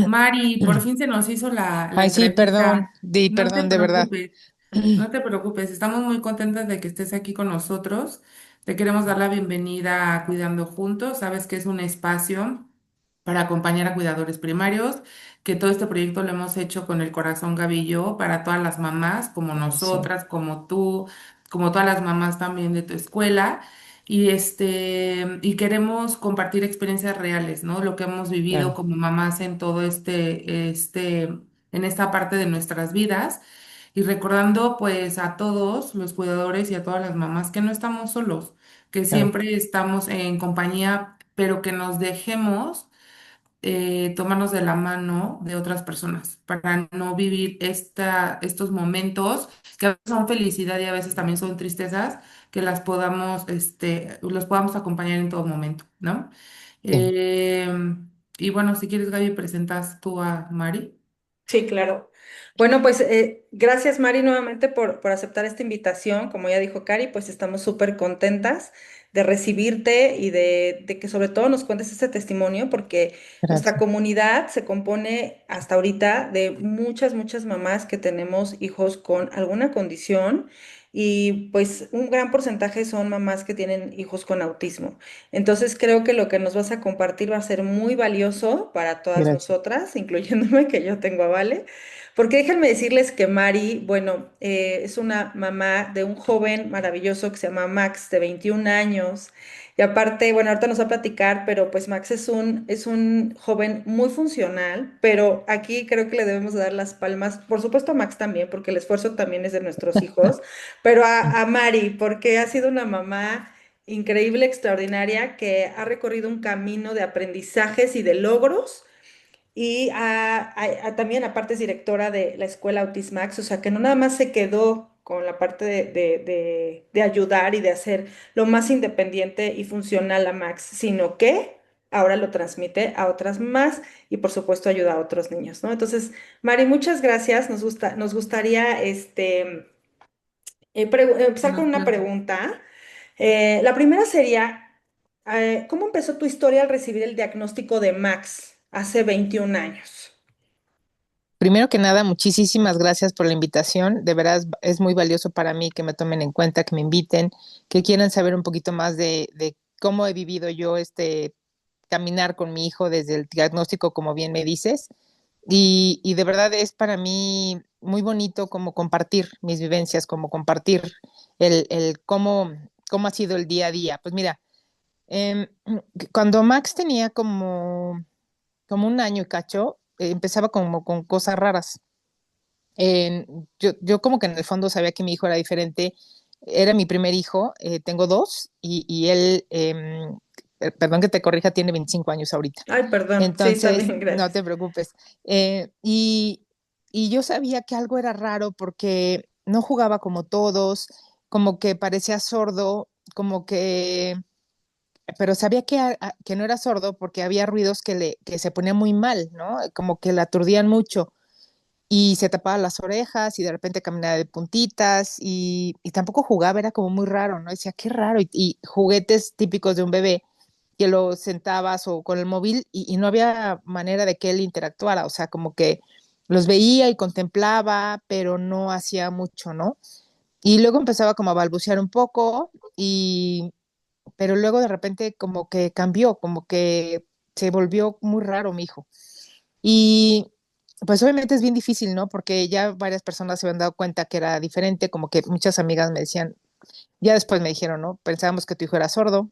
Mari, por fin se nos hizo la Ay, sí, perdón, entrevista. No te perdón, de verdad. preocupes, no te preocupes. Estamos muy contentas de que estés aquí con nosotros. Te queremos dar la bienvenida a Cuidando Juntos. Sabes que es un espacio para acompañar a cuidadores primarios, que todo este proyecto lo hemos hecho con el corazón Gavillo para todas las mamás, como Ay, sí, nosotras, como tú, como todas las mamás también de tu escuela. Y queremos compartir experiencias reales, ¿no? Lo que hemos vivido claro, como mamás en todo en esta parte de nuestras vidas. Y recordando pues a todos los cuidadores y a todas las mamás que no estamos solos, que claro, siempre estamos en compañía, pero que nos dejemos tomarnos de la mano de otras personas para no vivir estos momentos que a veces son felicidad y a veces también son tristezas, que los podamos acompañar en todo momento, ¿no? sí. Eh, y bueno, si quieres, Gaby, presentas tú a Mari. Sí, claro. Bueno, pues gracias Mari nuevamente por aceptar esta invitación. Como ya dijo Cari, pues estamos súper contentas de recibirte y de que sobre todo nos cuentes este testimonio, porque nuestra Gracias, comunidad se compone hasta ahorita de muchas mamás que tenemos hijos con alguna condición y pues un gran porcentaje son mamás que tienen hijos con autismo. Entonces creo que lo que nos vas a compartir va a ser muy valioso para todas gracias. nosotras, incluyéndome que yo tengo a Vale, porque déjenme decirles que Mari, bueno, es una mamá de un joven maravilloso que se llama Max, de 21 años. Y aparte, bueno, ahorita nos va a platicar, pero pues Max es un joven muy funcional, pero aquí creo que le debemos dar las palmas, por supuesto a Max también, porque el esfuerzo también es de nuestros hijos, pero a Mari, porque ha sido una mamá increíble, extraordinaria, que ha recorrido un camino de aprendizajes y de logros. Y también, aparte, es directora de la escuela Autismax, o sea, que no nada más se quedó con la parte de ayudar y de hacer lo más independiente y funcional a Max, sino que ahora lo transmite a otras más y, por supuesto, ayuda a otros niños, ¿no? Entonces, Mari, muchas gracias. Nos gustaría empezar con Nos una plati- pregunta. La primera sería, ¿cómo empezó tu historia al recibir el diagnóstico de Max hace 21 años? Primero que nada, muchísimas gracias por la invitación. De verdad es muy valioso para mí que me tomen en cuenta, que me inviten, que quieran saber un poquito más de cómo he vivido yo este caminar con mi hijo desde el diagnóstico, como bien me dices. Y de verdad es para mí muy bonito como compartir mis vivencias, como compartir cómo ha sido el día a día. Pues mira, eh, cuando Max tenía como un año y cacho, empezaba como con cosas raras. Yo como que en el fondo sabía que mi hijo era diferente. Era mi primer hijo, tengo dos, y él, perdón que te corrija, tiene 25 años ahorita. Ay, perdón, sí, está Entonces, bien, no gracias. te preocupes. Eh, y, y yo sabía que algo era raro porque no jugaba como todos, como que parecía sordo, como que, pero sabía que no era sordo porque había ruidos que se ponía muy mal, ¿no? Como que la aturdían mucho y se tapaba las orejas y de repente caminaba de puntitas y tampoco jugaba, era como muy raro, ¿no? Decía, qué raro. Y juguetes típicos de un bebé que lo sentabas o con el móvil y no había manera de que él interactuara, o sea, como que los veía y contemplaba, pero no hacía mucho, ¿no? Y luego empezaba como a balbucear un poco pero luego de repente como que cambió, como que se volvió muy raro mi hijo. Y pues obviamente es bien difícil, ¿no? Porque ya varias personas se habían dado cuenta que era diferente, como que muchas amigas me decían, ya después me dijeron, ¿no? Pensábamos que tu hijo era sordo,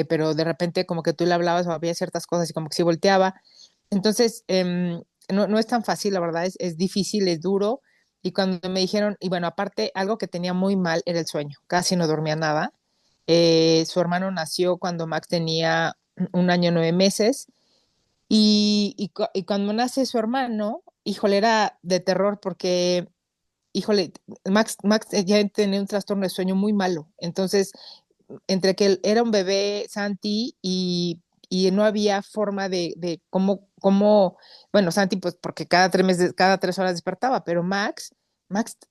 pero de repente como que tú le hablabas o había ciertas cosas y como que sí volteaba. Entonces, no es tan fácil, la verdad, es difícil, es duro. Y cuando me dijeron, y bueno, aparte, algo que tenía muy mal era el sueño, casi no dormía nada. Su hermano nació cuando Max tenía un año, 9 meses y cuando nace su hermano, híjole, era de terror porque, híjole, Max ya tenía un trastorno de sueño muy malo. Entonces, entre que él era un bebé Santi y no había forma de bueno, Santi, pues porque cada 3 horas despertaba, pero Max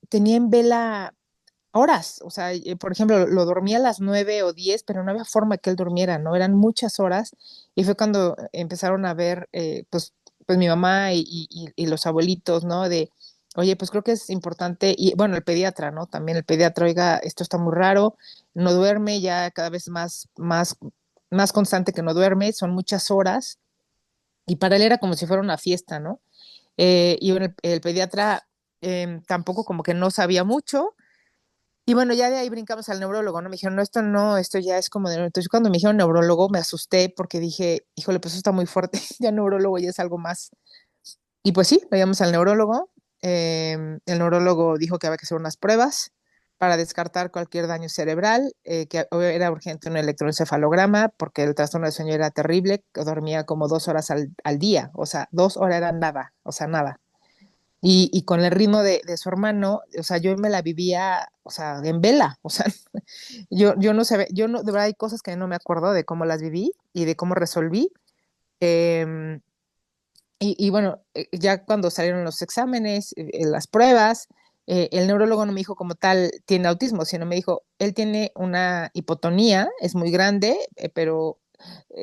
tenía en vela horas, o sea, por ejemplo, lo dormía a las 9 o 10, pero no había forma que él durmiera, ¿no? Eran muchas horas y fue cuando empezaron a ver, pues, pues mi mamá y los abuelitos, ¿no? De, oye, pues creo que es importante, y bueno, el pediatra, ¿no? También el pediatra, oiga, esto está muy raro, no duerme, ya cada vez más constante que no duerme, son muchas horas, y para él era como si fuera una fiesta, ¿no? Y bueno, el pediatra tampoco como que no sabía mucho, y bueno, ya de ahí brincamos al neurólogo, ¿no? Me dijeron, no, esto no, esto ya es como de... Entonces, cuando me dijeron neurólogo, me asusté porque dije, híjole, pues eso está muy fuerte, ya neurólogo ya es algo más. Y pues sí, lo llevamos al neurólogo. El neurólogo dijo que había que hacer unas pruebas para descartar cualquier daño cerebral, que era urgente un electroencefalograma porque el trastorno de sueño era terrible, que dormía como 2 horas al día, o sea, 2 horas era nada, o sea, nada. Y con el ritmo de su hermano, o sea, yo me la vivía, o sea, en vela, o sea, yo no sé, yo no, de verdad hay cosas que no me acuerdo de cómo las viví y de cómo resolví. Eh, y bueno, ya cuando salieron los exámenes, las pruebas, el neurólogo no me dijo como tal tiene autismo, sino me dijo, él tiene una hipotonía, es muy grande, pero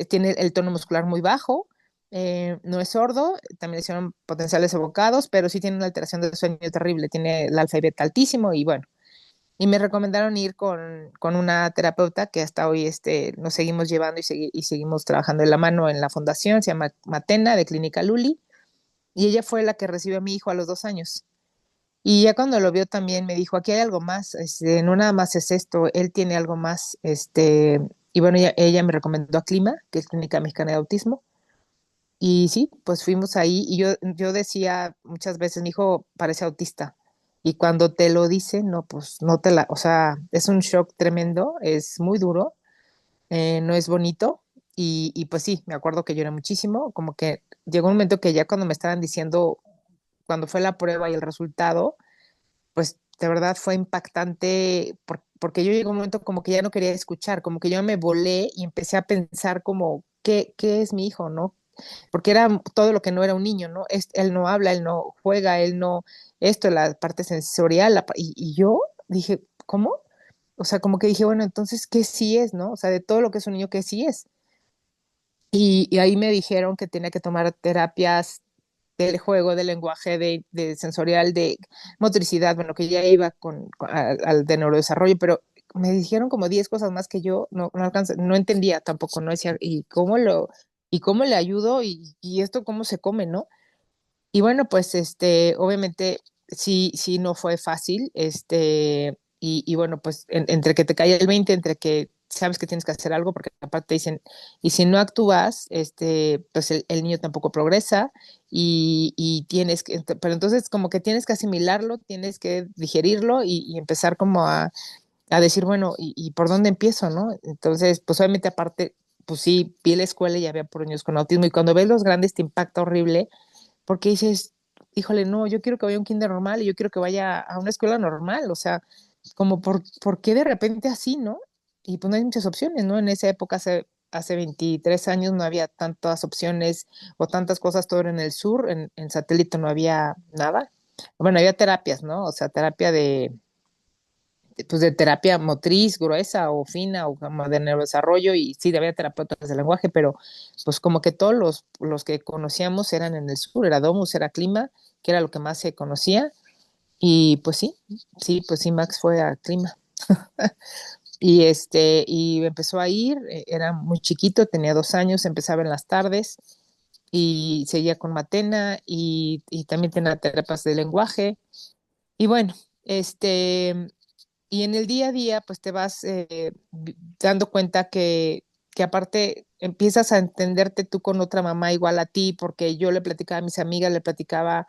tiene el tono muscular muy bajo, no es sordo, también le hicieron potenciales evocados, pero sí tiene una alteración de sueño terrible, tiene el alfa y beta altísimo y bueno, y me recomendaron ir con una terapeuta que hasta hoy nos seguimos llevando y seguimos trabajando de la mano en la fundación, se llama Matena de Clínica Luli, y ella fue la que recibió a mi hijo a los 2 años. Y ya cuando lo vio también me dijo, aquí hay algo más, no nada más es esto, él tiene algo más, y bueno, ella me recomendó a Clima, que es Clínica Mexicana de Autismo, y sí, pues fuimos ahí, y yo decía muchas veces, mi hijo parece autista, y cuando te lo dice, no, pues no o sea, es un shock tremendo, es muy duro, no es bonito, y pues sí, me acuerdo que lloré muchísimo, como que llegó un momento que ya cuando me estaban diciendo cuando fue la prueba y el resultado, pues de verdad fue impactante porque yo llegó un momento como que ya no quería escuchar, como que yo me volé y empecé a pensar como, ¿qué es mi hijo, no? Porque era todo lo que no era un niño, ¿no? Él no habla, él no juega, él no, esto, la parte sensorial, y yo dije, ¿cómo? O sea, como que dije, bueno, entonces, ¿qué sí es, no? O sea, de todo lo que es un niño, ¿qué sí es? Y ahí me dijeron que tenía que tomar terapias del juego, del lenguaje, de sensorial, de motricidad, bueno, que ya iba al de neurodesarrollo, pero me dijeron como 10 cosas más que yo no alcancé, no entendía tampoco, no decía, y cómo le ayudo y esto cómo se come, ¿no? Y bueno, pues obviamente sí no fue fácil, y bueno, pues entre que te cae el 20 entre que sabes que tienes que hacer algo, porque aparte dicen, y si no actúas, pues el niño tampoco progresa y tienes que, pero entonces como que tienes que asimilarlo, tienes que digerirlo y empezar como a decir, bueno, y por dónde empiezo, ¿no? Entonces, pues obviamente aparte, pues sí, vi la escuela y había por niños con autismo y cuando ves los grandes te impacta horrible porque dices, híjole, no, yo quiero que vaya a un kinder normal y yo quiero que vaya a una escuela normal, o sea, como por qué de repente así, ¿no? Y pues no hay muchas opciones, ¿no? En esa época, hace 23 años, no había tantas opciones o tantas cosas, todo era en el sur, en satélite no había nada. Bueno, había terapias, ¿no? O sea, terapia pues de terapia motriz gruesa o fina o como de neurodesarrollo y sí, había terapeutas de lenguaje, pero pues como que todos los que conocíamos eran en el sur, era Domus, era Clima, que era lo que más se conocía y pues pues sí, Max fue a Clima y empezó a ir, era muy chiquito, tenía 2 años, empezaba en las tardes y seguía con Matena y también tenía terapias de lenguaje y bueno, y en el día a día, pues te vas dando cuenta que aparte empiezas a entenderte tú con otra mamá igual a ti, porque yo le platicaba a mis amigas, le platicaba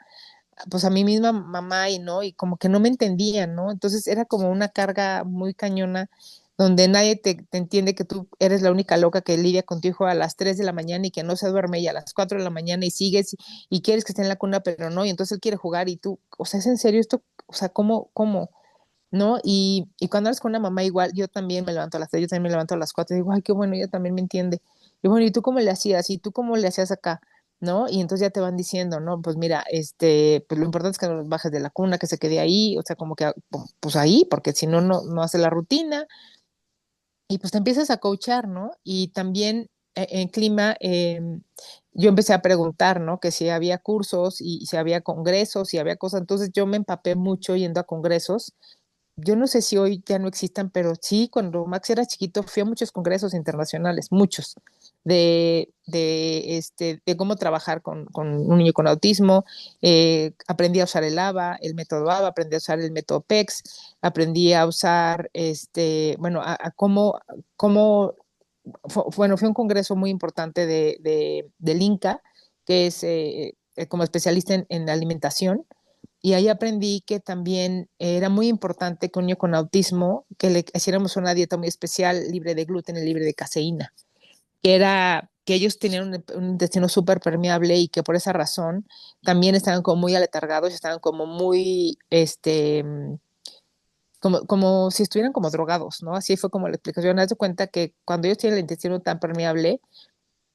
pues a mi misma mamá y no, y como que no me entendían, ¿no? Entonces era como una carga muy cañona donde nadie te entiende que tú eres la única loca que lidia con tu hijo a las 3 de la mañana y que no se duerme y a las 4 de la mañana y sigues y quieres que esté en la cuna, pero no, y entonces él quiere jugar y tú, o sea, ¿es en serio esto? O sea, ¿cómo? ¿No? Y cuando hablas con una mamá igual, yo también me levanto a las 3, yo también me levanto a las 4 y digo, ay, qué bueno, ella también me entiende. Y bueno, ¿y tú cómo le hacías? ¿Y tú cómo le hacías acá? ¿No? Y entonces ya te van diciendo, ¿no? Pues mira, pues lo importante es que no los bajes de la cuna, que se quede ahí, o sea, como que, pues ahí, porque si no, no hace la rutina. Y pues te empiezas a coachar, ¿no? Y también en clima, yo empecé a preguntar, ¿no? Que si había cursos y si había congresos, si había cosas. Entonces yo me empapé mucho yendo a congresos. Yo no sé si hoy ya no existan, pero sí, cuando Max era chiquito, fui a muchos congresos internacionales, muchos, de cómo trabajar con un niño con autismo. Aprendí a usar el ABA, el método ABA, aprendí a usar el método PEX, aprendí a usar, bueno, a cómo bueno, fue un congreso muy importante del INCA, que es como especialista en alimentación, y ahí aprendí que también era muy importante que un niño con autismo, que le hiciéramos una dieta muy especial, libre de gluten y libre de caseína, que era que ellos tenían un intestino súper permeable y que por esa razón también estaban como muy aletargados, estaban como muy, como si estuvieran como drogados, ¿no? Así fue como la explicación. Haz de cuenta que cuando ellos tienen el intestino tan permeable,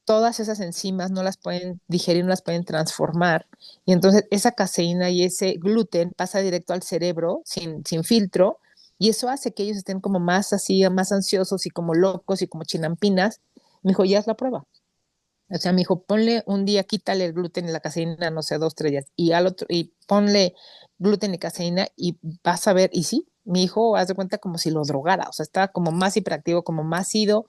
todas esas enzimas no las pueden digerir, no las pueden transformar. Y entonces esa caseína y ese gluten pasa directo al cerebro sin filtro. Y eso hace que ellos estén como más así, más ansiosos y como locos y como chinampinas. Me dijo, ya es la prueba. O sea, me dijo, ponle un día, quítale el gluten y la caseína, no sé, 2, 3 días. Y al otro, y ponle gluten y caseína y vas a ver. Y sí, mi hijo, haz de cuenta como si lo drogara. O sea, estaba como más hiperactivo, como más ido,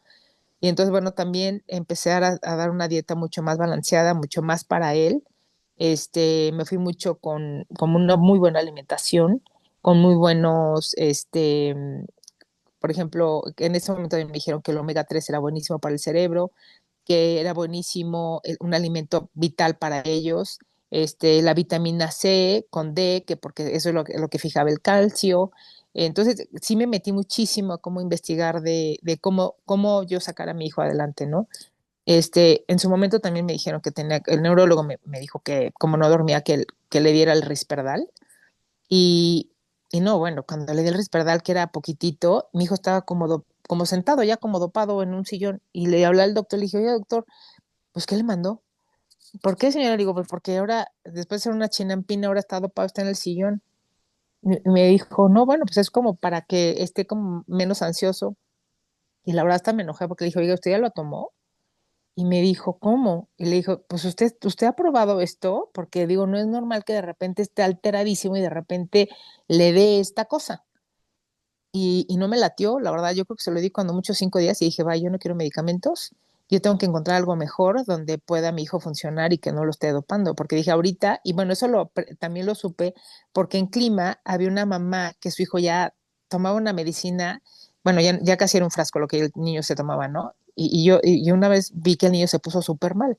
y entonces, bueno, también empecé a dar una dieta mucho más balanceada, mucho más para él. Me fui mucho con una muy buena alimentación, con muy buenos, por ejemplo, en ese momento me dijeron que el omega 3 era buenísimo para el cerebro, que era buenísimo, un alimento vital para ellos, la vitamina C con D, que porque eso es lo que fijaba el calcio. Entonces, sí me metí muchísimo a cómo investigar de cómo yo sacar a mi hijo adelante, ¿no? En su momento también me dijeron que tenía, el neurólogo me dijo que como no dormía, que le diera el Risperdal. Y, y no, bueno, cuando le di el Risperdal, que era poquitito, mi hijo estaba como sentado ya como dopado en un sillón, y le hablé al doctor, le dije, oye, doctor, pues, ¿qué le mandó? ¿Por qué, señora? Le digo, pues porque ahora, después de ser una chinampina, ahora está dopado, está en el sillón. Y me dijo, no, bueno, pues es como para que esté como menos ansioso. Y la verdad hasta me enojé porque le dije, oiga, ¿usted ya lo tomó? Y me dijo, ¿cómo? Y le dijo, pues usted ha probado esto, porque digo, no es normal que de repente esté alteradísimo y de repente le dé esta cosa. Y no me latió, la verdad, yo creo que se lo di cuando mucho 5 días y dije, va, yo no quiero medicamentos, yo tengo que encontrar algo mejor donde pueda mi hijo funcionar y que no lo esté dopando, porque dije ahorita, y bueno, eso también lo supe, porque en Clima había una mamá que su hijo ya tomaba una medicina, bueno, ya casi era un frasco lo que el niño se tomaba, ¿no? Y yo una vez vi que el niño se puso súper mal.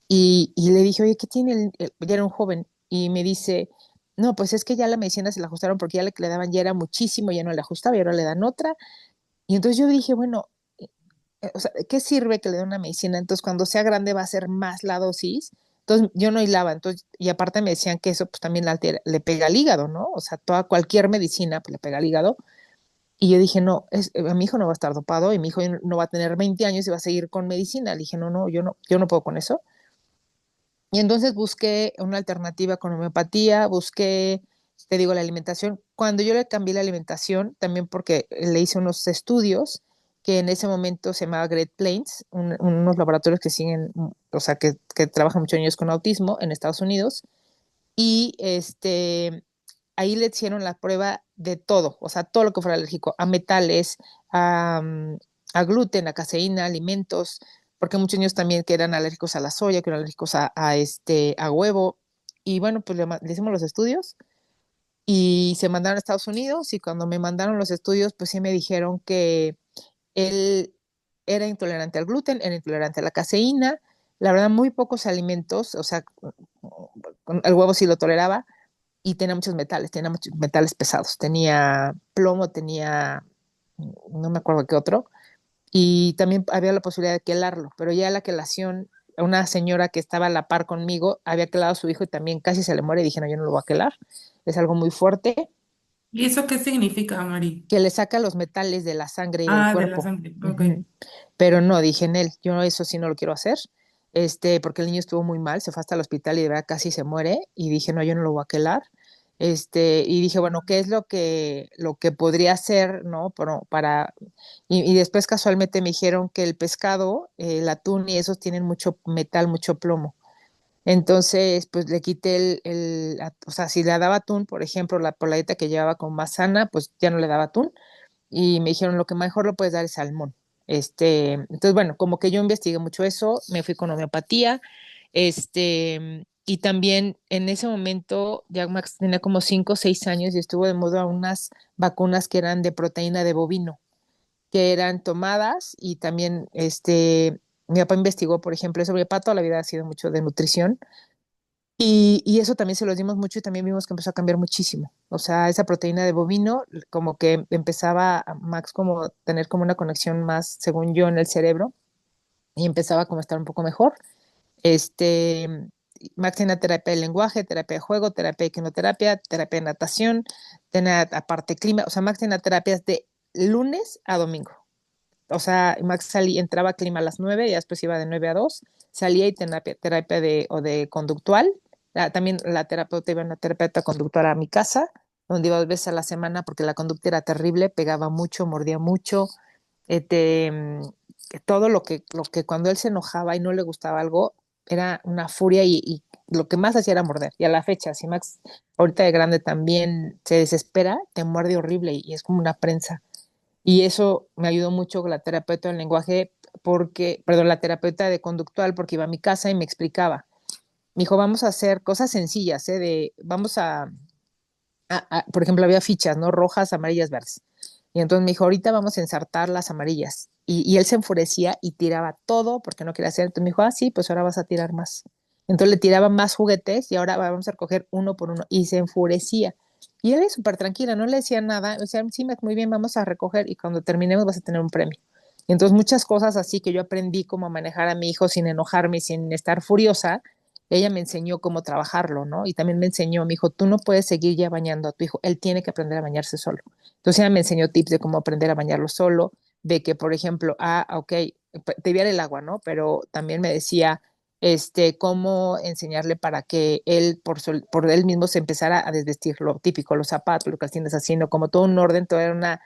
Y le dije, oye, ¿qué tiene ya era un joven? Y me dice, no, pues es que ya la medicina se la ajustaron porque ya le daban ya era muchísimo, ya no le ajustaba y ahora le dan otra. Y entonces yo dije, bueno, o sea, ¿qué sirve que le den una medicina? Entonces cuando sea grande va a ser más la dosis. Entonces yo no hilaba, entonces, y aparte me decían que eso pues también le pega al hígado, ¿no? O sea, cualquier medicina pues le pega al hígado. Y yo dije, no, a mi hijo no va a estar dopado y mi hijo no va a tener 20 años y va a seguir con medicina. Le dije, no, no, yo no puedo con eso. Y entonces busqué una alternativa con homeopatía, busqué, te digo, la alimentación. Cuando yo le cambié la alimentación, también porque le hice unos estudios que en ese momento se llamaba Great Plains, unos laboratorios que siguen, o sea, que trabajan muchos niños con autismo en Estados Unidos. Y ahí le hicieron la prueba de todo, o sea, todo lo que fuera alérgico, a metales, a gluten, a caseína, alimentos, porque muchos niños también que eran alérgicos a la soya, que eran alérgicos a huevo. Y bueno, pues le hicimos los estudios y se mandaron a Estados Unidos, y cuando me mandaron los estudios, pues sí me dijeron que él era intolerante al gluten, era intolerante a la caseína, la verdad muy pocos alimentos, o sea, el huevo sí lo toleraba, y tenía muchos metales pesados, tenía plomo, tenía, no me acuerdo qué otro, y también había la posibilidad de quelarlo, pero ya la quelación, una señora que estaba a la par conmigo había quelado a su hijo y también casi se le muere, y dije, no, yo no lo voy a quelar, es algo muy fuerte, ¿Y eso qué significa, Mari? que le saca los metales de la sangre y del Ah, de la cuerpo. sangre. Ok. Ujú. Pero no, dije en él, yo eso sí no lo quiero hacer, porque el niño estuvo muy mal, se fue hasta el hospital y de verdad casi se muere, y dije, no, yo no lo voy a quelar. Y dije, bueno, ¿qué es lo que podría hacer, ¿no? Y después casualmente me dijeron que el pescado, el atún y esos tienen mucho metal, mucho plomo. Entonces, pues le quité o sea, si le daba atún, por ejemplo, la poladita que llevaba con manzana, pues ya no le daba atún. Y me dijeron, lo que mejor lo puedes dar es salmón. Entonces, bueno, como que yo investigué mucho eso, me fui con homeopatía, y también en ese momento, ya Max tenía como 5 o 6 años y estuvo de moda unas vacunas que eran de proteína de bovino, que eran tomadas y también, mi papá investigó, por ejemplo, eso, mi papá toda la vida ha sido mucho de nutrición y eso también se los dimos mucho y también vimos que empezó a cambiar muchísimo. O sea, esa proteína de bovino, como que empezaba a Max como a tener como una conexión más, según yo, en el cerebro y empezaba como a estar un poco mejor. Este, Max tenía terapia de lenguaje, terapia de juego, terapia de quinoterapia, terapia de natación, tenía aparte clima. O sea, Max tenía terapias de lunes a domingo. O sea, Max salía, entraba a clima a las 9 y después iba de 9 a 2, salía y terapia o de conductual. También la terapeuta iba a una terapeuta conductual a mi casa, donde iba 2 veces a la semana porque la conducta era terrible, pegaba mucho, mordía mucho, este, todo lo que cuando él se enojaba y no le gustaba algo, era una furia y lo que más hacía era morder. Y a la fecha, si Max ahorita de grande también se desespera, te muerde horrible y es como una prensa. Y eso me ayudó mucho con la terapeuta del lenguaje, perdón, la terapeuta de conductual, porque iba a mi casa y me explicaba. Me dijo, vamos a hacer cosas sencillas, ¿eh? Vamos por ejemplo, había fichas, ¿no? Rojas, amarillas, verdes. Y entonces me dijo, ahorita vamos a ensartar las amarillas. Y él se enfurecía y tiraba todo porque no quería hacer. Entonces me dijo, ah, sí, pues ahora vas a tirar más. Entonces le tiraba más juguetes y ahora vamos a recoger uno por uno. Y se enfurecía. Y él es súper tranquila, no le decía nada. O sea, sí, muy bien, vamos a recoger y cuando terminemos vas a tener un premio. Y entonces muchas cosas así que yo aprendí cómo manejar a mi hijo sin enojarme, sin estar furiosa, ella me enseñó cómo trabajarlo, ¿no? Y también me enseñó, me dijo, tú no puedes seguir ya bañando a tu hijo, él tiene que aprender a bañarse solo. Entonces ella me enseñó tips de cómo aprender a bañarlo solo, de que, por ejemplo, ok, te viera el agua, ¿no? Pero también me decía, cómo enseñarle para que él por él mismo se empezara a desvestir, lo típico, los zapatos, lo que tienes haciendo, como todo un orden, todo era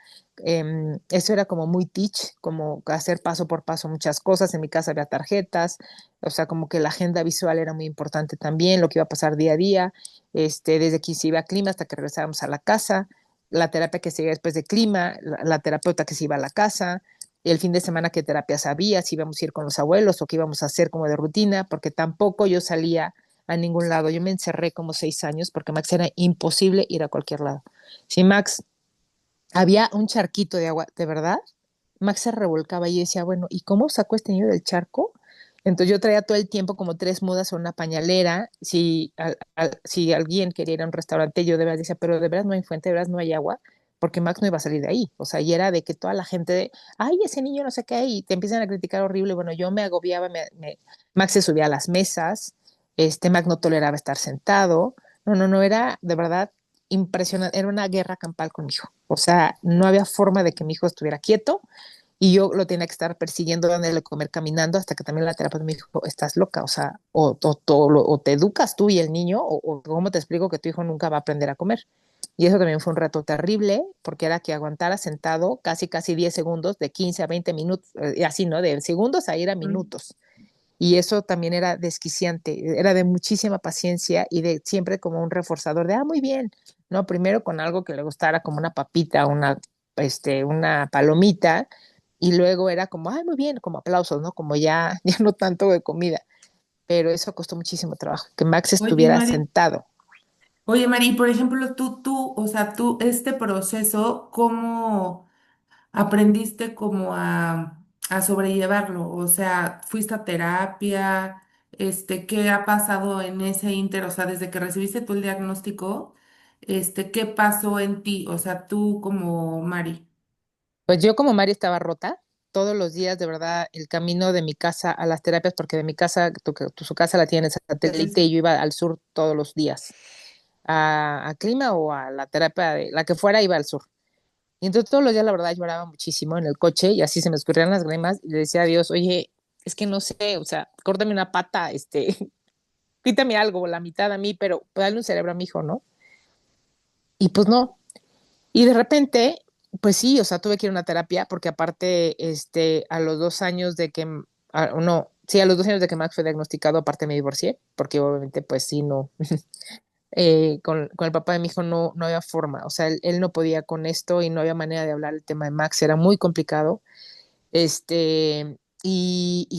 eso era como muy teach, como hacer paso por paso muchas cosas. En mi casa había tarjetas, o sea, como que la agenda visual era muy importante también, lo que iba a pasar día a día, desde que se iba a clima hasta que regresábamos a la casa, la terapia que seguía después de clima, la terapeuta que se iba a la casa, el fin de semana qué terapias había, si íbamos a ir con los abuelos o qué íbamos a hacer como de rutina, porque tampoco yo salía a ningún lado. Yo me encerré como 6 años porque Max era imposible ir a cualquier lado. Si Max había un charquito de agua, de verdad, Max se revolcaba y yo decía, bueno, ¿y cómo sacó este niño del charco? Entonces yo traía todo el tiempo como 3 mudas o una pañalera. Si alguien quería ir a un restaurante, yo de verdad decía, pero de verdad no hay fuente, de verdad no hay agua, porque Max no iba a salir de ahí. O sea, y era de que toda la gente, ay, ese niño no sé qué, y te empiezan a criticar horrible. Bueno, yo me agobiaba, Max se subía a las mesas, Max no toleraba estar sentado. No, no, no, era de verdad impresionante, era una guerra campal con mi hijo. O sea, no había forma de que mi hijo estuviera quieto y yo lo tenía que estar persiguiendo, dándole a comer caminando, hasta que también la terapeuta me dijo, estás loca, o sea, o te educas tú y el niño, o cómo te explico que tu hijo nunca va a aprender a comer. Y eso también fue un reto terrible, porque era que aguantara sentado casi 10 segundos, de 15 a 20 minutos, y así, ¿no? De segundos a ir a minutos. Y eso también era desquiciante, era de muchísima paciencia y de siempre como un reforzador de, muy bien, ¿no? Primero con algo que le gustara, como una papita, una palomita, y luego era como, muy bien, como aplausos, ¿no? Como ya, ya no tanto de comida, pero eso costó muchísimo trabajo, que Max Oye, estuviera Mari, sentado. oye, Mari, por ejemplo, o sea, este proceso, ¿cómo aprendiste como a sobrellevarlo? O sea, ¿fuiste a terapia? ¿Qué ha pasado en ese inter? O sea, desde que recibiste tu diagnóstico, ¿qué pasó en ti? O sea, tú como Mari. Pues yo como Mari estaba rota, todos los días, de verdad, el camino de mi casa a las terapias, porque de mi casa, su casa la tiene en Sí, sí, satélite, y sí. yo iba al sur todos los días, a clima o a la terapia, la que fuera, iba al sur. Y entonces todos los días, la verdad, lloraba muchísimo en el coche y así se me escurrían las lágrimas y le decía a Dios, oye, es que no sé, o sea, córtame una pata, quítame algo, la mitad a mí, pero dale un cerebro a mi hijo, ¿no? y pues no. Y de repente, pues sí, o sea, tuve que ir a una terapia porque aparte, a los 2 años de que, no, sí, a los 2 años de que Max fue diagnosticado, aparte me divorcié, porque obviamente, pues sí, no, con el papá de mi hijo no había forma, o sea, él no podía con esto y no había manera de hablar el tema de Max, era muy complicado. Y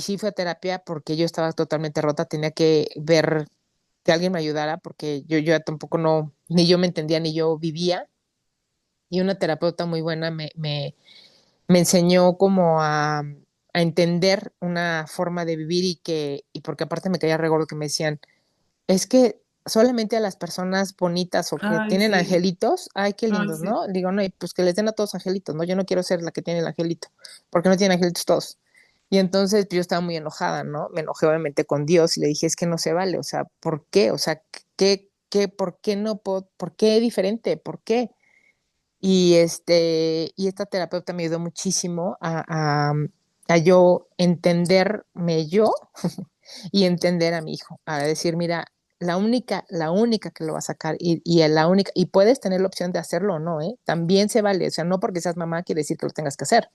sí fue a terapia porque yo estaba totalmente rota, tenía que ver que alguien me ayudara porque yo ya tampoco no, ni yo me entendía, ni yo vivía. Y una terapeuta muy buena me enseñó como a entender una forma de vivir y porque aparte me caía regordo que me decían, es que solamente a las personas bonitas o que Ay, tienen sí, angelitos, ay, qué ay, lindos, sí. ¿no? Digo, no, y pues que les den a todos angelitos, ¿no? Yo no quiero ser la que tiene el angelito, porque no tienen angelitos todos. Y entonces pues, yo estaba muy enojada, ¿no? Me enojé obviamente con Dios y le dije, es que no se vale, o sea, ¿por qué? O sea, por qué no puedo, por qué diferente? ¿Por qué? Y esta terapeuta me ayudó muchísimo a yo entenderme yo y entender a mi hijo, a decir, mira, la única que lo va a sacar la única, y puedes tener la opción de hacerlo o no, ¿eh? También se vale, o sea, no porque seas mamá quiere decir que lo tengas que hacer.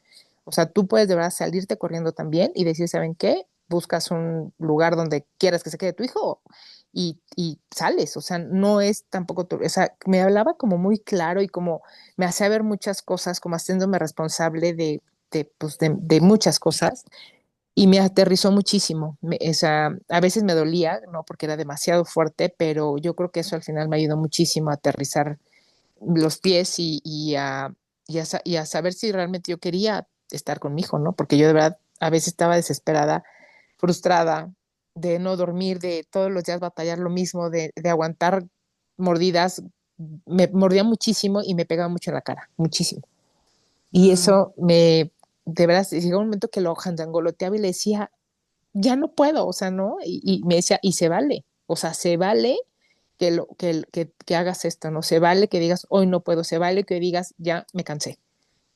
O sea, tú puedes de verdad salirte corriendo también y decir, ¿saben qué? Buscas un lugar donde quieras que se quede tu hijo y sales, o sea, no es tampoco o sea, me hablaba como muy claro y como me hacía ver muchas cosas, como haciéndome responsable de muchas cosas y me aterrizó muchísimo. O sea, a veces me dolía, ¿no? Porque era demasiado fuerte, pero yo creo que eso al final me ayudó muchísimo a aterrizar los pies y a saber si realmente yo quería estar con mi hijo, ¿no? Porque yo de verdad a veces estaba desesperada, frustrada, de no dormir, de todos los días batallar lo mismo, de aguantar mordidas. Me mordía muchísimo y me pegaba mucho en la cara, muchísimo. Y Mm, eso de verdad, llegó un momento que lo jandangoloteaba y le decía, ya no puedo, o sea, ¿no? Y me decía, y se vale, o sea, se vale que hagas esto, ¿no? Se vale que digas, hoy no puedo, se vale que digas, ya me cansé,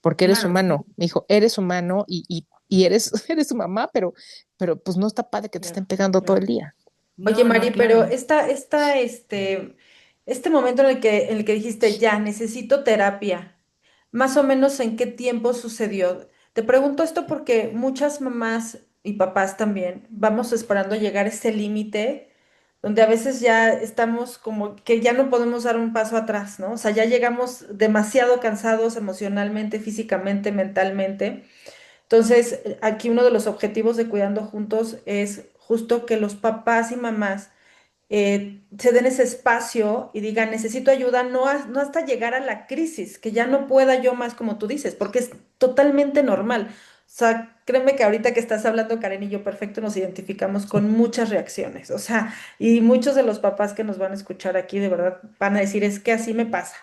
porque eres claro, humano, sí, me dijo, eres humano y eres su mamá, pero pues no está padre que te estén Claro, pegando todo el claro. día. Oye, no, Mari, no, pero claro. este momento en el que dijiste, ya, necesito terapia, más o menos en qué tiempo sucedió. Te pregunto esto porque muchas mamás y papás también vamos esperando llegar a ese límite donde a veces ya estamos como que ya no podemos dar un paso atrás, ¿no? O sea, ya llegamos demasiado cansados emocionalmente, físicamente, mentalmente. Entonces, aquí uno de los objetivos de Cuidando Juntos es justo que los papás y mamás se den ese espacio y digan, necesito ayuda, no hasta llegar a la crisis, que ya no pueda yo más, como tú dices, porque es totalmente normal. O sea, créeme que ahorita que estás hablando, Karen y yo, perfecto, nos identificamos con muchas reacciones. O sea, y muchos de los papás que nos van a escuchar aquí, de verdad, van a decir, es que así me pasa.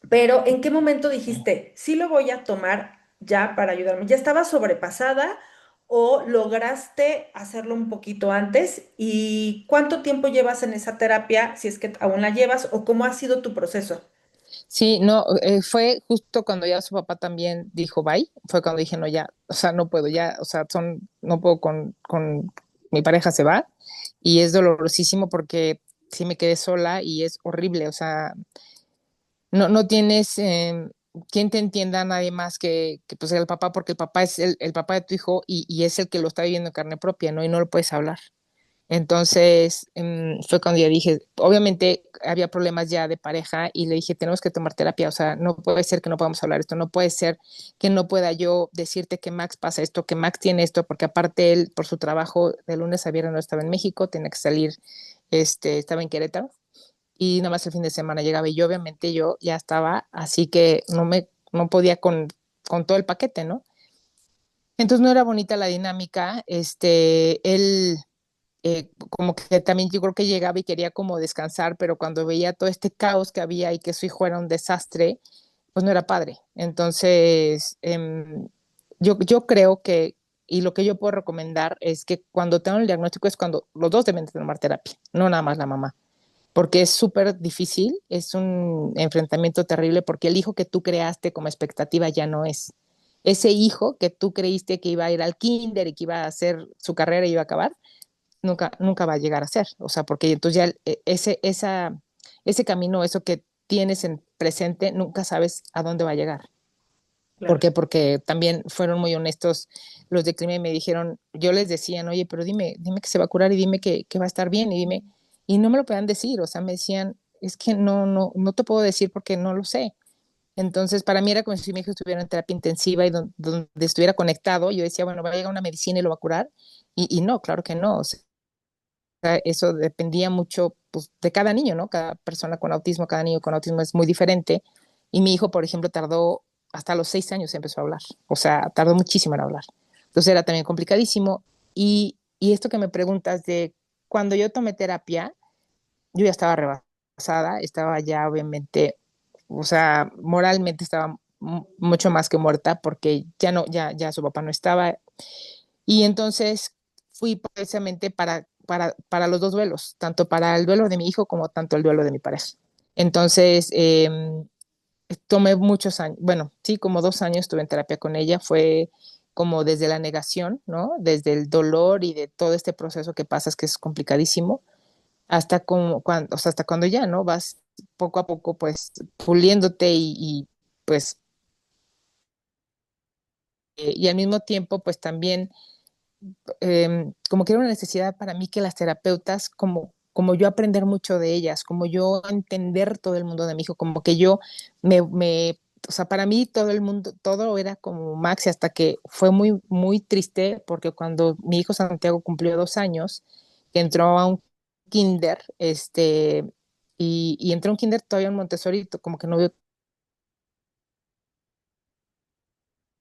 Pero ¿en qué momento dijiste, sí lo voy a tomar ya para ayudarme? ¿Ya estaba sobrepasada o lograste hacerlo un poquito antes? ¿Y cuánto tiempo llevas en esa terapia, si es que aún la llevas, o cómo ha sido tu proceso? Sí, no, fue justo cuando ya su papá también dijo bye, fue cuando dije, no, ya, o sea, no puedo, ya, o sea, no puedo mi pareja se va y es dolorosísimo porque sí me quedé sola y es horrible, o sea, no tienes quien te entienda nadie más que pues el papá, porque el papá es el papá de tu hijo y es el que lo está viviendo en carne propia, ¿no? Y no lo puedes hablar. Entonces, fue cuando ya dije, obviamente había problemas ya de pareja y le dije, tenemos que tomar terapia, o sea, no puede ser que no podamos hablar esto, no puede ser que no pueda yo decirte que Max pasa esto, que Max tiene esto, porque aparte él, por su trabajo, de lunes a viernes no estaba en México, tenía que salir, estaba en Querétaro y nada más el fin de semana llegaba y yo obviamente yo ya estaba, así que no podía con todo el paquete, ¿no? Entonces no era bonita la dinámica, él como que también yo creo que llegaba y quería como descansar, pero cuando veía todo este caos que había y que su hijo era un desastre, pues no era padre. Entonces, yo creo que, y lo que yo puedo recomendar es que cuando tengan el diagnóstico es cuando los dos deben de tomar terapia, no nada más la mamá, porque es súper difícil, es un enfrentamiento terrible porque el hijo que tú creaste como expectativa ya no es. Ese hijo que tú creíste que iba a ir al kinder y que iba a hacer su carrera y iba a acabar, nunca va a llegar a ser. O sea, porque entonces ya ese camino, eso que tienes en presente, nunca sabes a dónde va a llegar. ¿Por Claro. qué? Porque también fueron muy honestos los de crimen y me dijeron, yo les decían, oye, pero dime que se va a curar y dime que va a estar bien y dime, y no me lo podían decir, o sea, me decían, es que no te puedo decir porque no lo sé. Entonces, para mí era como si mi hijo estuviera en terapia intensiva y donde estuviera conectado, yo decía, bueno, va a llegar una medicina y lo va a curar, y no, claro que no, o sea, eso dependía mucho pues, de cada niño, ¿no? Cada persona con autismo, cada niño con autismo es muy diferente. Y mi hijo, por ejemplo, tardó hasta los 6 años empezó a hablar. O sea, tardó muchísimo en hablar. Entonces era también complicadísimo. Y esto que me preguntas de cuando yo tomé terapia, yo ya estaba rebasada, estaba ya obviamente, o sea, moralmente estaba mucho más que muerta porque ya no, ya su papá no estaba. Y entonces fui precisamente para los dos duelos, tanto para el duelo de mi hijo como tanto el duelo de mi pareja. Entonces, tomé muchos años, bueno, sí, como 2 años estuve en terapia con ella, fue como desde la negación, ¿no? Desde el dolor y de todo este proceso que pasas, que es complicadísimo, hasta como cuando, o sea, hasta cuando ya, ¿no? Vas poco a poco, pues, puliéndote pues, y al mismo tiempo, pues también como que era una necesidad para mí que las terapeutas, como yo aprender mucho de ellas, como yo entender todo el mundo de mi hijo, como que yo o sea, para mí todo el mundo, todo era como Max, y hasta que fue muy, muy triste, porque cuando mi hijo Santiago cumplió 2 años, que entró a un kinder, y entró a un kinder todavía en Montessori, como que no vio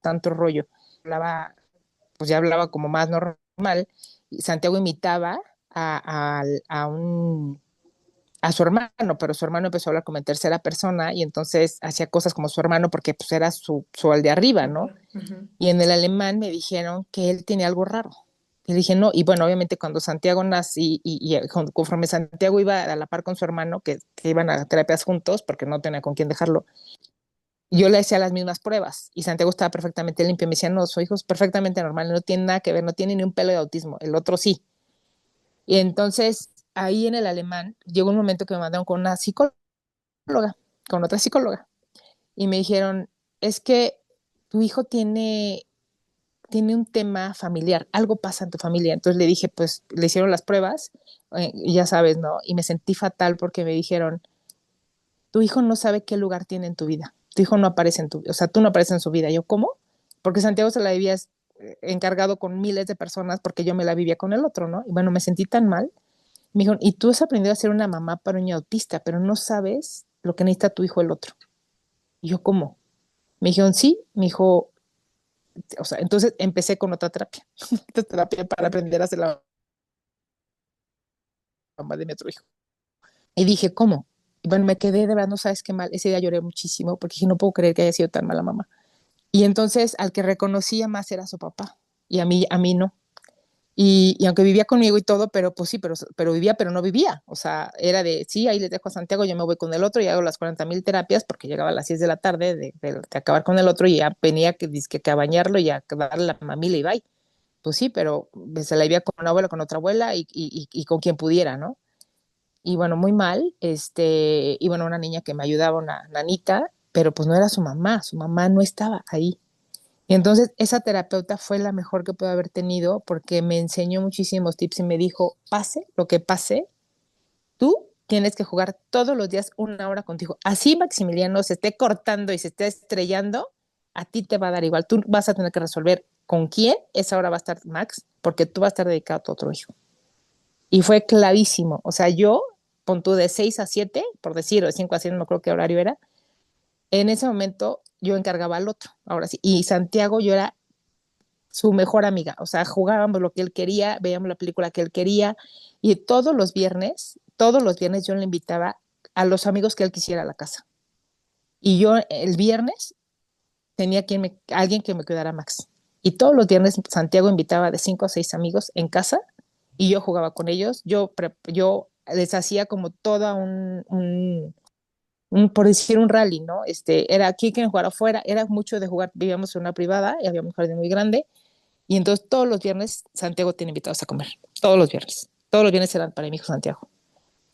tanto rollo, hablaba pues ya hablaba como más normal, y Santiago imitaba a a su hermano, pero su hermano empezó a hablar como en tercera persona y entonces hacía cosas como su hermano porque pues era su al de arriba, ¿no? Papá. Ujú. Y en el alemán me dijeron que él tenía algo raro. Y dije, no, y bueno, obviamente cuando Santiago nació y conforme Santiago iba a la par con su hermano, que iban a terapias juntos, porque no tenía con quién dejarlo, yo le hacía las mismas pruebas y Santiago estaba perfectamente limpio. Me decía, no, su hijo es perfectamente normal, no tiene nada que ver, no tiene ni un pelo de autismo, el otro sí. Y entonces ahí en el alemán llegó un momento que me mandaron con una psicóloga, con otra psicóloga, y me dijeron, es que tu hijo tiene un tema familiar, algo pasa en tu familia. Entonces le dije, pues le hicieron las pruebas, y ya sabes, ¿no? Y me sentí fatal porque me dijeron, tu hijo no sabe qué lugar tiene en tu vida. Tu hijo no aparece en tu vida, o sea, tú no apareces en su vida. Yo, ¿cómo? Porque Santiago se la había encargado con miles de personas porque yo me la vivía con el otro, ¿no? Y bueno, me sentí tan mal. Me dijo, y tú has aprendido a ser una mamá para un niño autista, pero no sabes lo que necesita tu hijo el otro. Y yo, ¿cómo? Me dijeron, sí, me dijo, o sea, entonces empecé con otra terapia, otra terapia para aprender a ser la mamá de mi otro hijo. Y dije, ¿cómo? Y bueno, me quedé de verdad, no sabes qué mal. Ese día lloré muchísimo porque dije, no puedo creer que haya sido tan mala mamá. Y entonces al que reconocía más era su papá y a mí no. Y aunque vivía conmigo y todo, pero pues sí, pero vivía, pero no vivía. O sea, era de, sí, ahí les dejo a Santiago, yo me voy con el otro y hago las 40,000 terapias porque llegaba a las 6 de la tarde de acabar con el otro y ya venía que a bañarlo y a darle la mamila y bye. Pues sí, pero se la vivía con una abuela, con otra abuela y con quien pudiera, ¿no? Y bueno, muy mal, y bueno, una niña que me ayudaba, una nanita, pero pues no era su mamá no estaba ahí. Y entonces esa terapeuta fue la mejor que puedo haber tenido porque me enseñó muchísimos tips y me dijo, pase lo que pase, tú tienes que jugar todos los días 1 hora contigo. Así Maximiliano se esté cortando y se esté estrellando, a ti te va a dar igual. Tú vas a tener que resolver con quién esa hora va a estar Max, porque tú vas a estar dedicado a tu otro hijo. Y fue clarísimo. O sea, yo, pon tú de 6 a 7, por decir, o de 5 a 7, no creo qué horario era, en ese momento yo encargaba al otro, ahora sí. Y Santiago, yo era su mejor amiga, o sea, jugábamos lo que él quería, veíamos la película que él quería, y todos los viernes yo le invitaba a los amigos que él quisiera a la casa. Y yo el viernes tenía alguien que me cuidara a Max. Y todos los viernes Santiago invitaba de 5 a 6 amigos en casa y yo jugaba con ellos. Yo les hacía como toda por decir un rally, ¿no? Era aquí quien jugara afuera, era mucho de jugar, vivíamos en una privada y había un jardín muy grande. Y entonces todos los viernes Santiago tiene invitados a comer. Todos los viernes. Todos los viernes eran para mi hijo Santiago.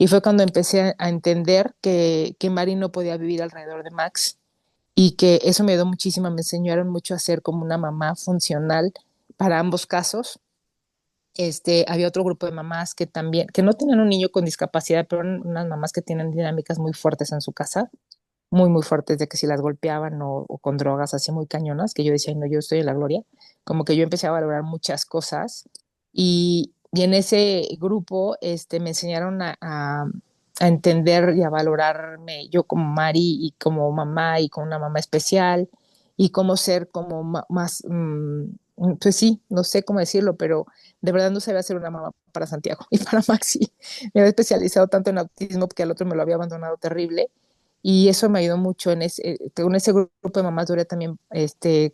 Y fue cuando empecé a entender que Mari no podía vivir alrededor de Max y que eso me ayudó muchísimo, me enseñaron mucho a ser como una mamá funcional para ambos casos. Había otro grupo de mamás que también, que no tenían un niño con discapacidad, pero eran unas mamás que tienen dinámicas muy fuertes en su casa, muy, muy fuertes, de que si las golpeaban o con drogas así muy cañonas, que yo decía, no, yo estoy en la gloria, como que yo empecé a valorar muchas cosas y en ese grupo me enseñaron a entender y a valorarme yo como Mari y como mamá y como una mamá especial y cómo ser como más, pues sí, no sé cómo decirlo, pero de verdad no sabía ser una mamá para Santiago y para Maxi. Me había especializado tanto en autismo porque al otro me lo había abandonado terrible y eso me ayudó mucho con ese grupo de mamás duré también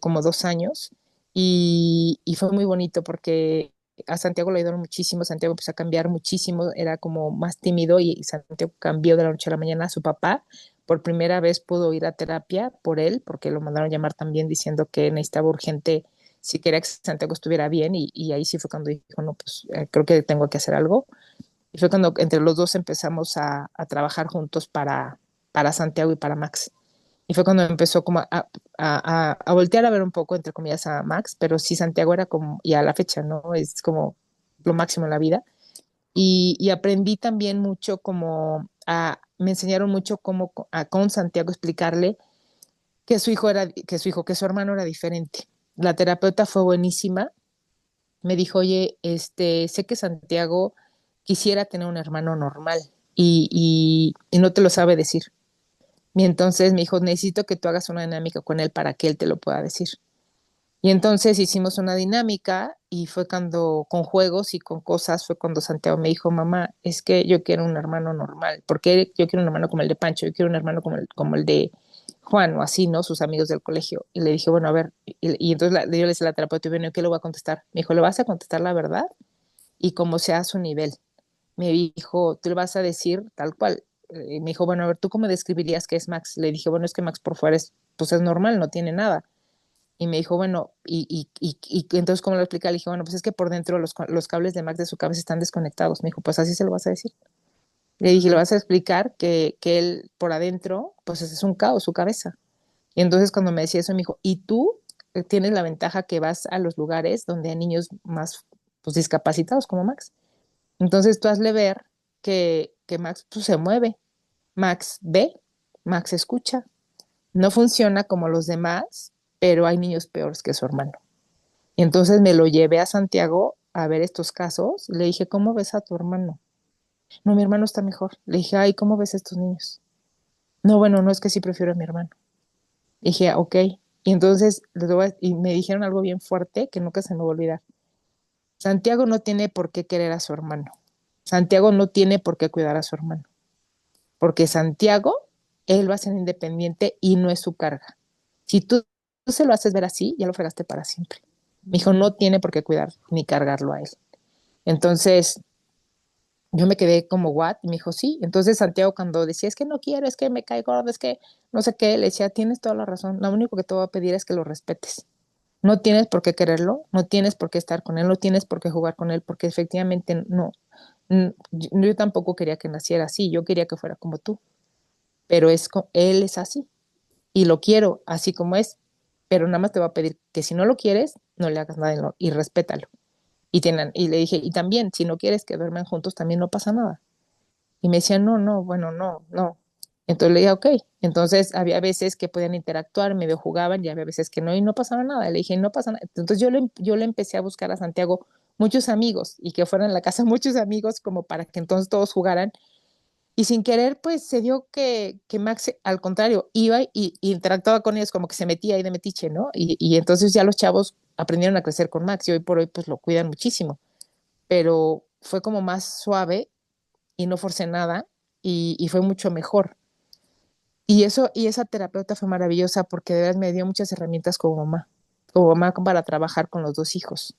como 2 años y fue muy bonito porque a Santiago le ayudaron muchísimo, Santiago empezó a cambiar muchísimo, era como más tímido y Santiago cambió de la noche a la mañana. Su papá por primera vez pudo ir a terapia por él, porque lo mandaron llamar también diciendo que necesitaba urgente si quería que Santiago estuviera bien y ahí sí fue cuando dijo, no, pues creo que tengo que hacer algo. Y fue cuando entre los dos empezamos a trabajar juntos para Santiago y para Max. Y fue cuando empezó como a voltear a ver un poco, entre comillas, a Max, pero sí Santiago era como, y a la fecha, ¿no? Es como lo máximo en la vida. Y aprendí también mucho me enseñaron mucho cómo con Santiago explicarle que su hermano era diferente. La terapeuta fue buenísima, me dijo, oye, sé que Santiago quisiera tener un hermano normal y no te lo sabe decir. Y entonces me dijo, necesito que tú hagas una dinámica con él para que él te lo pueda decir. Y entonces hicimos una dinámica y fue cuando, con juegos y con cosas, fue cuando Santiago me dijo, mamá, es que yo quiero un hermano normal, porque yo quiero un hermano como el de Pancho, yo quiero un hermano como el de Juan o así, ¿no? Sus amigos del colegio. Y le dije, bueno, a ver, y entonces yo le decía a la terapeuta, bueno, ¿qué le voy a contestar? Me dijo, le vas a contestar la verdad y como sea a su nivel. Me dijo, tú le vas a decir tal cual. Me dijo, bueno, a ver, ¿tú cómo describirías que es Max? Le dije, bueno, es que Max por fuera pues es normal, no tiene nada. Y me dijo, bueno, y entonces, ¿cómo lo explica? Le dije, bueno, pues es que por dentro los cables de Max de su cabeza están desconectados. Me dijo, pues así se lo vas a decir. Le dije, le vas a explicar que él por adentro, pues es un caos, su cabeza. Y entonces cuando me decía eso, me dijo, y tú tienes la ventaja que vas a los lugares donde hay niños más pues, discapacitados como Max. Entonces tú hazle ver que Max pues, se mueve, Max ve, Max escucha. No funciona como los demás, pero hay niños peores que su hermano. Y entonces me lo llevé a Santiago a ver estos casos. Le dije, ¿cómo ves a tu hermano? No, mi hermano está mejor. Le dije, ay, ¿cómo ves a estos niños? No, bueno, no es que sí prefiero a mi hermano. Dije, ok. Y entonces y me dijeron algo bien fuerte que nunca se me va a olvidar. Santiago no tiene por qué querer a su hermano. Santiago no tiene por qué cuidar a su hermano. Porque Santiago, él va a ser independiente y no es su carga. Si tú se lo haces ver así, ya lo fregaste para siempre. Mi hijo no tiene por qué cuidar ni cargarlo a él. Entonces, yo me quedé como, ¿what? Y me dijo, sí. Entonces, Santiago, cuando decía, es que no quiero, es que me cae gordo, es que no sé qué, le decía, tienes toda la razón. Lo único que te voy a pedir es que lo respetes. No tienes por qué quererlo, no tienes por qué estar con él, no tienes por qué jugar con él, porque efectivamente no. Yo tampoco quería que naciera así, yo quería que fuera como tú, pero él es así y lo quiero así como es, pero nada más te va a pedir que si no lo quieres, no le hagas nada y respétalo. Y le dije, y también, si no quieres que duerman juntos, también no pasa nada. Y me decían, no, no, bueno, no, no. Entonces le dije, ok. Entonces había veces que podían interactuar, medio jugaban, y había veces que no, y no pasaba nada. Le dije, no pasa nada. Entonces yo le empecé a buscar a Santiago muchos amigos y que fueran a la casa muchos amigos como para que entonces todos jugaran. Y sin querer, pues se dio que Max, al contrario, iba y interactuaba con ellos como que se metía ahí de metiche, ¿no? Y entonces ya los chavos aprendieron a crecer con Max y hoy por hoy pues lo cuidan muchísimo. Pero fue como más suave y no forcé nada y fue mucho mejor. Y esa terapeuta fue maravillosa porque de verdad me dio muchas herramientas como mamá para trabajar con los dos hijos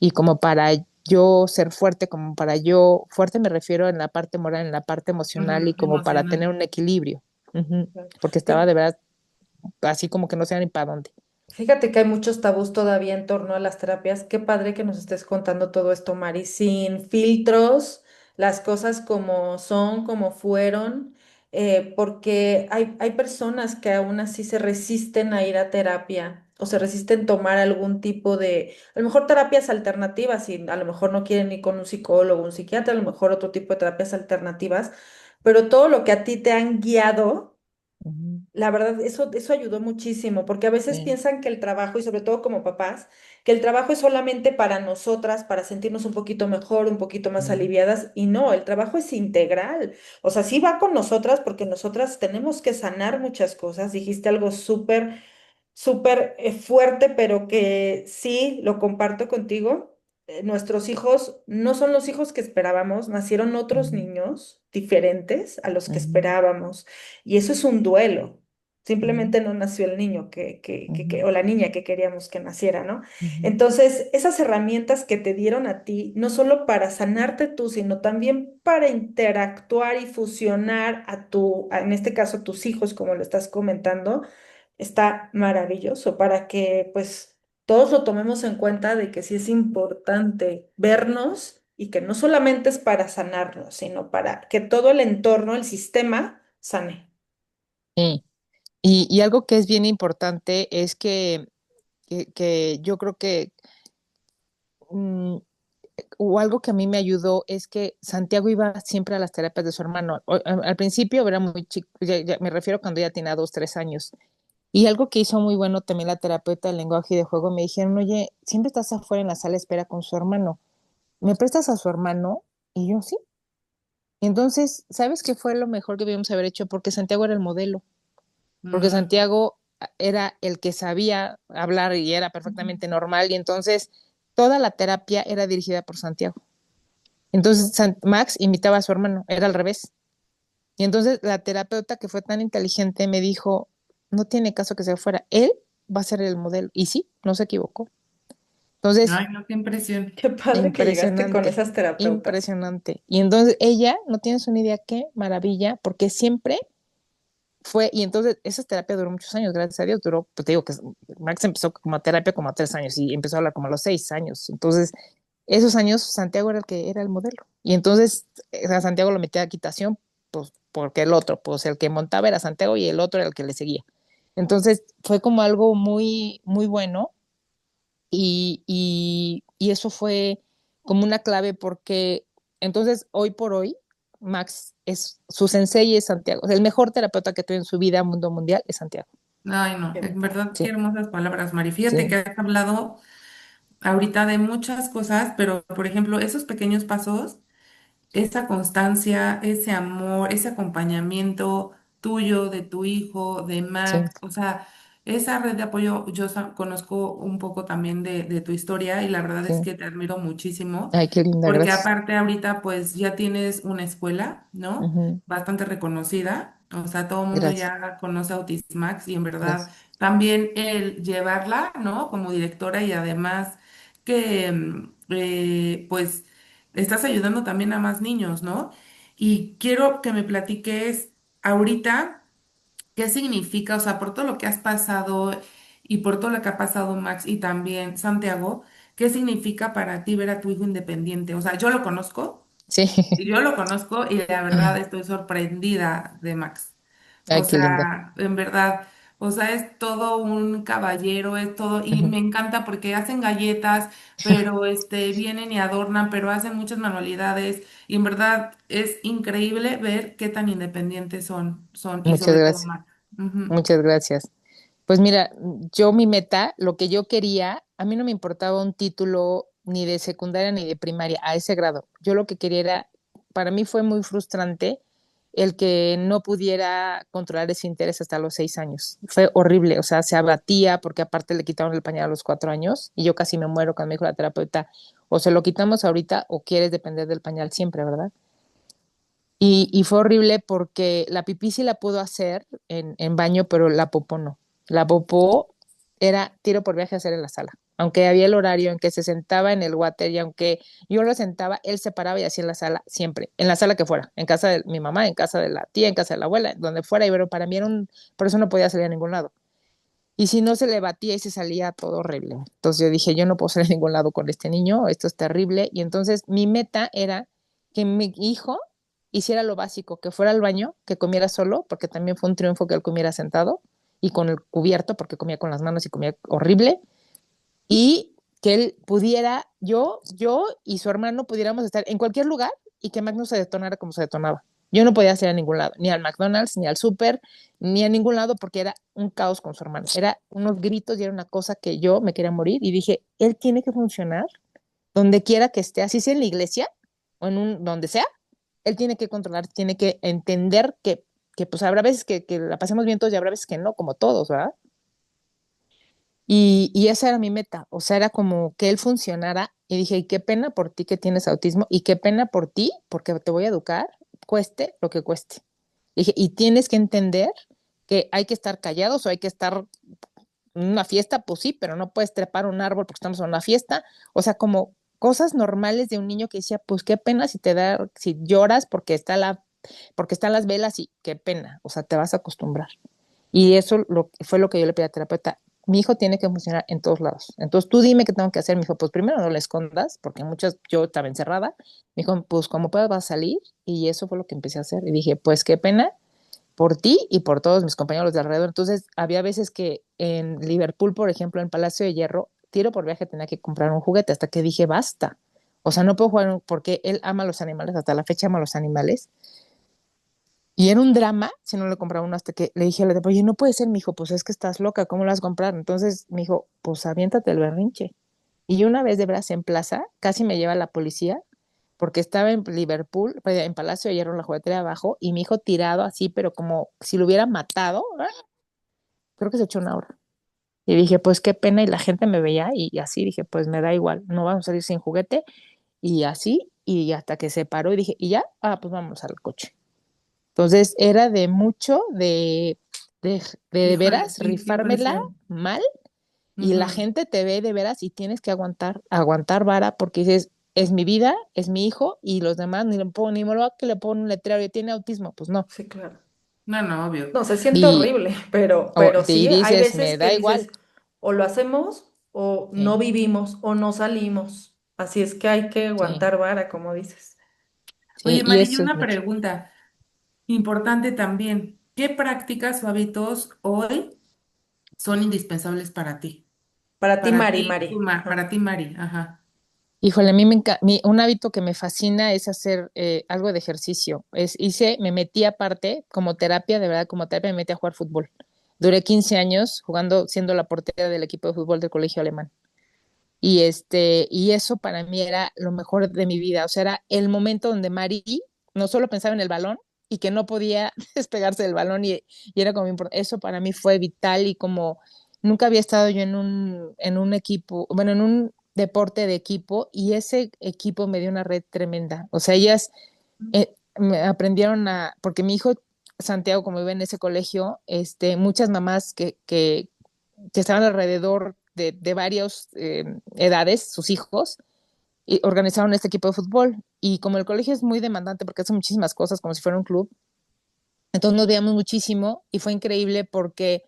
y como para yo ser fuerte, como para yo, fuerte me refiero en la parte moral, en la parte emocional y como para Emocional. tener un equilibrio, uh-huh, porque estaba Fí- de verdad así como que no sé ni para dónde. Fíjate que hay muchos tabús todavía en torno a las terapias. Qué padre que nos estés contando todo esto, Mari, sin filtros, las cosas como son, como fueron, porque hay personas que aún así se resisten a ir a terapia o se resisten a tomar algún tipo de, a lo mejor terapias alternativas, y a lo mejor no quieren ir con un psicólogo, un psiquiatra, a lo mejor otro tipo de terapias alternativas, pero todo lo que a ti te han guiado. Ujú, La verdad, eso ayudó muchísimo, porque a veces sí, piensan que el trabajo, y sobre todo como papás, que el trabajo es solamente para nosotras, para sentirnos un poquito mejor, un poquito más ujú, aliviadas, y no, el trabajo es integral. O sea, sí va con nosotras porque nosotras tenemos que sanar muchas cosas. Dijiste algo súper, súper fuerte, pero que sí, lo comparto contigo. Nuestros hijos no son los hijos que esperábamos, nacieron otros ujú, niños diferentes a los que ujú, esperábamos. Y eso es un duelo. ujú, Simplemente no nació el niño ujú, o la niña que queríamos que naciera, ¿no? ujú, Entonces, esas herramientas que te dieron a ti, no solo para sanarte tú, sino también para interactuar y fusionar en este caso, a tus hijos, como lo estás comentando, está maravilloso para que, pues, todos lo tomemos en cuenta de que sí es importante vernos y que no solamente es para sanarnos, sino para que todo el entorno, el sistema, sane. sí. Y algo que es bien importante es que yo creo que, mm, o algo que a mí me ayudó es que Santiago iba siempre a las terapias de su hermano. Al principio era muy chico, me refiero cuando ya tenía 2, 3 años. Y algo que hizo muy bueno también la terapeuta de lenguaje y de juego, me dijeron, oye, siempre estás afuera en la sala de espera con su hermano. ¿Me prestas a su hermano? Y yo sí. Entonces, ¿sabes qué fue lo mejor que debíamos haber hecho? Porque Santiago era el modelo, porque Mm, Santiago era el que sabía hablar y era perfectamente normal, y entonces toda la terapia era dirigida por Santiago. Entonces Max imitaba a su hermano, era al revés. Y entonces la terapeuta, que fue tan inteligente, me dijo, no tiene caso que sea fuera, él va a ser el modelo. Y sí, no se equivocó. Entonces, ay, no, qué impresión. Qué padre que llegaste con impresionante, esas terapeutas. impresionante. Y entonces ella, no tienes una idea qué maravilla, porque siempre fue, y entonces esa terapia duró muchos años, gracias a Dios, duró, pues te digo que Max empezó como a terapia como a 3 años y empezó a hablar como a los 6 años. Entonces, esos años Santiago era el que era el modelo. Y entonces a Santiago lo metía a quitación, pues porque el otro, pues el que montaba era Santiago y el otro era el que le seguía. Entonces fue como algo muy, muy bueno, y eso fue como una clave porque entonces hoy por hoy Max es su sensei, es Santiago. O sea, el mejor terapeuta que tuve en su vida, mundo mundial, es Santiago. Ay, no, Qué en padre. verdad, qué Sí, hermosas palabras, Mari. Fíjate sí, que has hablado ahorita de muchas cosas, pero por ejemplo, esos pequeños pasos, esa constancia, ese amor, ese acompañamiento tuyo, de tu hijo, de sí. Max, o sea, esa red de apoyo, yo conozco un poco también de tu historia y la verdad Sí. es que te admiro muchísimo, Ay, qué linda, porque gracias. aparte ahorita pues ya tienes una escuela, ¿no? Ujú, Bastante reconocida, o sea, todo el mundo gracias, ya conoce a Autismax y en verdad gracias. también el llevarla, ¿no? Como directora y además que pues estás ayudando también a más niños, ¿no? Y quiero que me platiques ahorita qué significa, o sea, por todo lo que has pasado y por todo lo que ha pasado Max y también Santiago, ¿qué significa para ti ver a tu hijo independiente? O sea, Sí. yo lo conozco y la verdad estoy sorprendida de Max. O Ay, qué linda. sea, en verdad, o sea, es todo un caballero, es todo, y Ujú. me encanta porque hacen galletas, pero vienen y adornan, pero hacen muchas manualidades, y en verdad es increíble ver qué tan independientes son, y Muchas sobre todo gracias, Max. Ujú. muchas gracias. Pues mira, yo mi meta, lo que yo quería, a mí no me importaba un título ni de secundaria ni de primaria a ese grado. Yo lo que quería era, para mí fue muy frustrante el que no pudiera controlar ese interés hasta los 6 años. Fue horrible, o sea, se abatía porque aparte le quitaron el pañal a los 4 años y yo casi me muero cuando me dijo la terapeuta, o se lo quitamos ahorita o quieres depender del pañal siempre, ¿verdad? Y fue horrible porque la pipí sí la pudo hacer en baño, pero la popó no. La popó era tiro por viaje a hacer en la sala. Aunque había el horario en que se sentaba en el water y aunque yo lo sentaba, él se paraba y hacía en la sala siempre, en la sala que fuera, en casa de mi mamá, en casa de la tía, en casa de la abuela, donde fuera, y pero para mí era por eso no podía salir a ningún lado. Y si no se le batía y se salía todo horrible. Entonces yo dije, yo no puedo salir a ningún lado con este niño, esto es terrible. Y entonces mi meta era que mi hijo hiciera lo básico, que fuera al baño, que comiera solo, porque también fue un triunfo que él comiera sentado y con el cubierto, porque comía con las manos y comía horrible, y que él pudiera, yo y su hermano pudiéramos estar en cualquier lugar y que Mac no se detonara como se detonaba. Yo no podía ir a ningún lado, ni al McDonald's, ni al súper, ni a ningún lado, porque era un caos con su hermano. Era unos gritos y era una cosa que yo me quería morir. Y dije, él tiene que funcionar donde quiera que esté, así sea en la iglesia o en donde sea, él tiene que controlar, tiene que entender que pues habrá veces que la pasemos bien todos y habrá veces que no, como todos, ¿verdad? Y esa era mi meta, o sea, era como que él funcionara y dije, y qué pena por ti que tienes autismo y qué pena por ti porque te voy a educar, cueste lo que cueste. Dije, y tienes que entender que hay que estar callados o hay que estar en una fiesta, pues sí, pero no puedes trepar un árbol porque estamos en una fiesta, o sea, como cosas normales de un niño que decía, pues qué pena si te da, si lloras porque están las velas y qué pena, o sea, te vas a acostumbrar. Y eso fue lo que yo le pedí al terapeuta. Mi hijo tiene que funcionar en todos lados. Entonces tú dime qué tengo que hacer. Me dijo, pues primero no le escondas, porque muchas, yo estaba encerrada. Me dijo, pues como puedas vas a salir. Y eso fue lo que empecé a hacer. Y dije, pues qué pena por ti y por todos mis compañeros de alrededor. Entonces había veces que en Liverpool, por ejemplo, en Palacio de Hierro, tiro por viaje tenía que comprar un juguete hasta que dije, basta. O sea, no puedo jugar porque él ama los animales, hasta la fecha ama los animales. Y era un drama si no le compraba uno hasta que le dije, oye, no puede ser, mijo, pues es que estás loca, ¿cómo lo vas a comprar? Entonces me dijo, pues aviéntate el berrinche. Y una vez de veras en plaza, casi me lleva la policía, porque estaba en Liverpool, en Palacio de Hierro, en la juguetería abajo, y mi hijo tirado así, pero como si lo hubiera matado, creo que se echó una hora. Y dije, pues qué pena, y la gente me veía, y así dije, pues me da igual, no vamos a salir sin juguete, y así, y hasta que se paró, y dije, y ya, pues vamos al coche. Entonces era de mucho de Híjole, veras sí, qué rifármela impresión. mal y la Ujú. gente te ve de veras y tienes que aguantar vara porque dices, es mi vida, es mi hijo y los demás ni le pongo ni me lo que le pongo un letrero y tiene autismo, pues no. Sí, claro. No, no, obvio. No, se siente Y, horrible, pero y sí, hay dices, veces me que da igual. dices, o lo hacemos o no Sí, vivimos o no salimos. Así es que hay que sí, aguantar vara, como dices. sí, Oye, y Mari, y eso es una mucho. pregunta importante también. ¿Qué prácticas o hábitos hoy son indispensables para ti? Para ti, Para Mari, ti, Mari. Ajá. para ti, Mari. Ajá. Híjole, a mí un hábito que me fascina es hacer algo de ejercicio. Me metí aparte como terapia, de verdad, como terapia me metí a jugar fútbol. Duré 15 años jugando, siendo la portera del equipo de fútbol del colegio alemán. Y eso para mí era lo mejor de mi vida. O sea, era el momento donde Mari no solo pensaba en el balón y que no podía despegarse del balón y era como eso para mí fue vital y como nunca había estado yo en un equipo, bueno, en un deporte de equipo y ese equipo me dio una red tremenda. O sea, ellas me aprendieron porque mi hijo Santiago, como vive en ese colegio, muchas mamás que estaban alrededor de varias edades, sus hijos, y organizaron este equipo de fútbol. Y como el colegio es muy demandante porque hace muchísimas cosas como si fuera un club, entonces nos veíamos muchísimo y fue increíble porque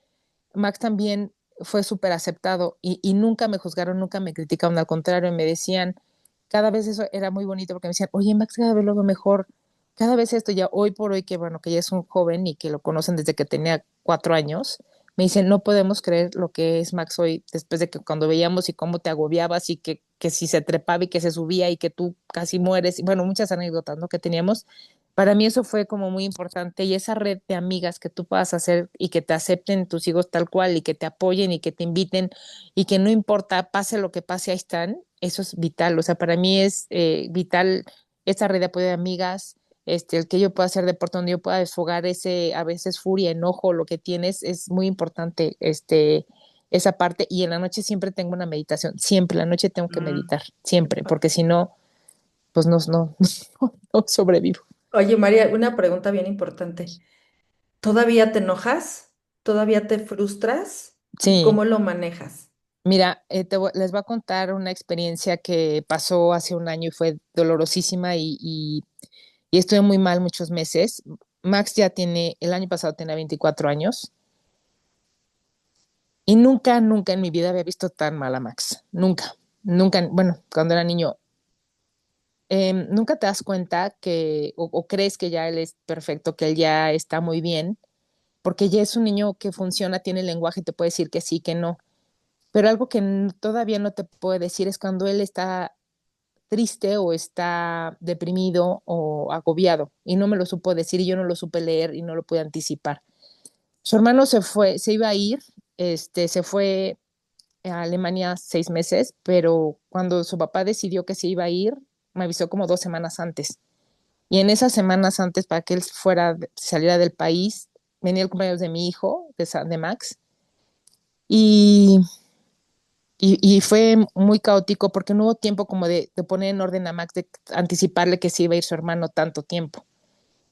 Max también fue súper aceptado y nunca me juzgaron, nunca me criticaron, al contrario, me decían, cada vez eso era muy bonito porque me decían, oye Max, cada vez lo veo mejor, cada vez esto ya hoy por hoy, que bueno, que ya es un joven y que lo conocen desde que tenía 4 años, me dicen, no podemos creer lo que es Max hoy, después de que cuando veíamos y cómo te agobiabas y que si se trepaba y que se subía y que tú casi mueres, y bueno, muchas anécdotas, ¿no? Que teníamos, para mí eso fue como muy importante y esa red de amigas que tú puedas hacer y que te acepten tus hijos tal cual y que te apoyen y que te inviten y que no importa, pase lo que pase, ahí están, eso es vital. O sea, para mí es vital esa red de apoyo de amigas, el que yo pueda hacer deporte donde yo pueda desfogar ese a veces furia, enojo, lo que tienes, es muy importante esa parte. Y en la noche siempre tengo una meditación, siempre, en la noche tengo que Mm, meditar, siempre, porque si no, pues no sobrevivo. Oye, María, una pregunta bien importante. ¿Todavía te enojas? ¿Todavía te frustras? ¿Y Sí, cómo lo manejas? mira, les voy a contar una experiencia que pasó hace un año y fue dolorosísima y estuve muy mal muchos meses. Max el año pasado tenía 24 años y nunca en mi vida había visto tan mal a Max. Nunca, bueno, cuando era niño nunca te das cuenta que, o crees que ya él es perfecto, que él ya está muy bien, porque ya es un niño que funciona, tiene lenguaje y te puede decir que sí, que no. Pero algo que todavía no te puede decir es cuando él está triste o está deprimido o agobiado. Y no me lo supo decir y yo no lo supe leer y no lo pude anticipar. Su hermano se fue, se iba a ir, se fue a Alemania 6 meses, pero cuando su papá decidió que se iba a ir, me avisó como 2 semanas antes. Y en esas semanas antes, para que él fuera, saliera del país, venía el cumpleaños de mi hijo, de Max, y, y fue muy caótico porque no hubo tiempo como de poner en orden a Max, de anticiparle que se iba a ir su hermano tanto tiempo.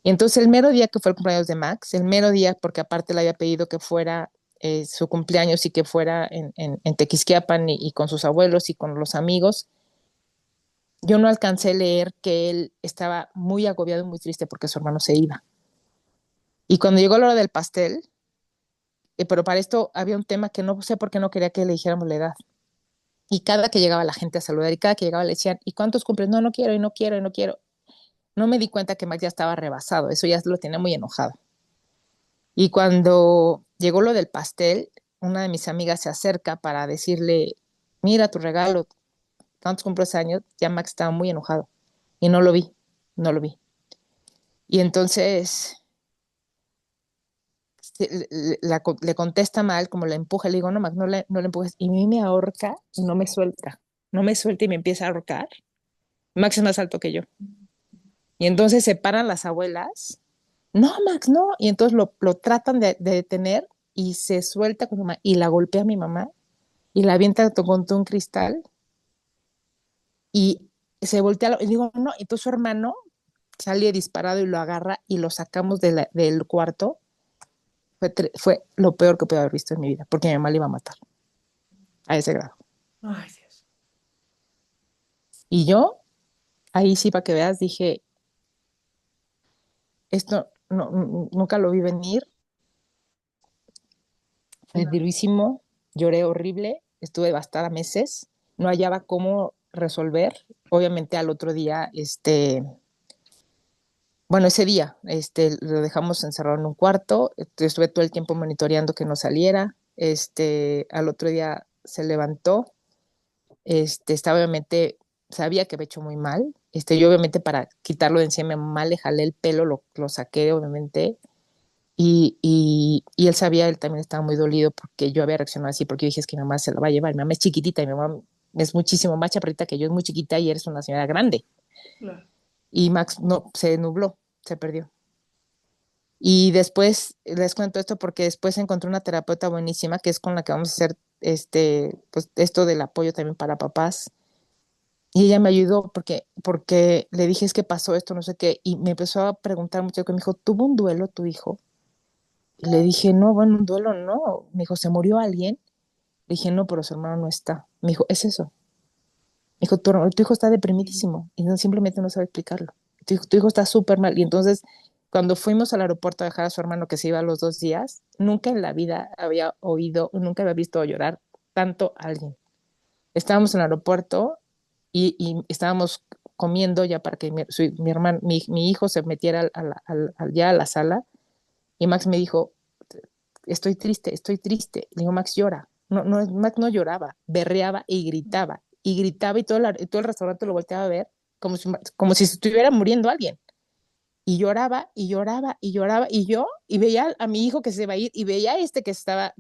Y entonces el mero día que fue el cumpleaños de Max, el mero día, porque aparte le había pedido que fuera su cumpleaños y que fuera en Tequisquiapan y con sus abuelos y con los amigos, yo no alcancé a leer que él estaba muy agobiado y muy triste porque su hermano se iba. Y cuando llegó la hora del pastel, pero para esto había un tema que no sé por qué no quería que le dijéramos la edad. Y cada que llegaba la gente a saludar y cada que llegaba le decían, ¿y cuántos cumples? No, no quiero y no quiero y no quiero. No me di cuenta que Max ya estaba rebasado, eso ya lo tenía muy enojado. Y cuando llegó lo del pastel, una de mis amigas se acerca para decirle, mira tu regalo, ¿cuántos cumples años? Ya Max estaba muy enojado y no lo vi, no lo vi. Y entonces le contesta mal, como la empuja, le digo, no, Max, no le empujes. Y a mí me ahorca y no me suelta y me empieza a ahorcar. Max es más alto que yo. Y entonces se paran las abuelas, no, Max, no. Y entonces lo tratan de detener y se suelta con mamá y la golpea a mi mamá y la avienta contra un cristal y se voltea y digo, no, entonces su hermano sale disparado y lo agarra y lo sacamos del cuarto. Fue lo peor que pude haber visto en mi vida, porque mi mamá le iba a matar a ese grado. Ay, Dios. Y yo, ahí sí, para que veas, dije, esto nunca lo vi venir, fue No. durísimo, lloré horrible, estuve devastada meses, no hallaba cómo resolver. Obviamente al otro día, bueno, ese día, lo dejamos encerrado en un cuarto, estuve todo el tiempo monitoreando que no saliera, al otro día se levantó, estaba obviamente, sabía que había hecho muy mal, yo obviamente para quitarlo de encima de mi mamá le jalé el pelo, lo saqué obviamente, y él sabía, él también estaba muy dolido porque yo había reaccionado así, porque yo dije, es que mi mamá se la va a llevar, mi mamá es chiquitita y mi mamá es muchísimo más chaparrita que yo, es muy chiquita y eres una señora grande. Claro. Y Max no, se nubló, se perdió. Y después les cuento esto porque después encontré una terapeuta buenísima que es con la que vamos a hacer pues esto del apoyo también para papás. Y ella me ayudó porque le dije, es que pasó esto, no sé qué, y me empezó a preguntar mucho, que me dijo, ¿tuvo un duelo tu hijo? Y le dije, no, bueno, un duelo no. Me dijo, ¿se murió alguien? Le dije, no, pero su hermano no está. Me dijo, es eso. Me dijo, tu hijo está deprimidísimo y no, simplemente no sabe explicarlo. Tu hijo está súper mal. Y entonces, cuando fuimos al aeropuerto a dejar a su hermano que se iba a los 2 días, nunca en la vida había oído, nunca había visto llorar tanto a alguien. Estábamos en el aeropuerto y estábamos comiendo ya para que mi hermano, mi hijo se metiera ya a la sala y Max me dijo, estoy triste, estoy triste. Le digo, Max llora. No, no, Max no lloraba, berreaba y gritaba y todo el restaurante lo volteaba a ver como si se estuviera muriendo alguien. Y lloraba y lloraba y lloraba y yo, y veía a mi hijo que se iba a ir y veía a que estaba,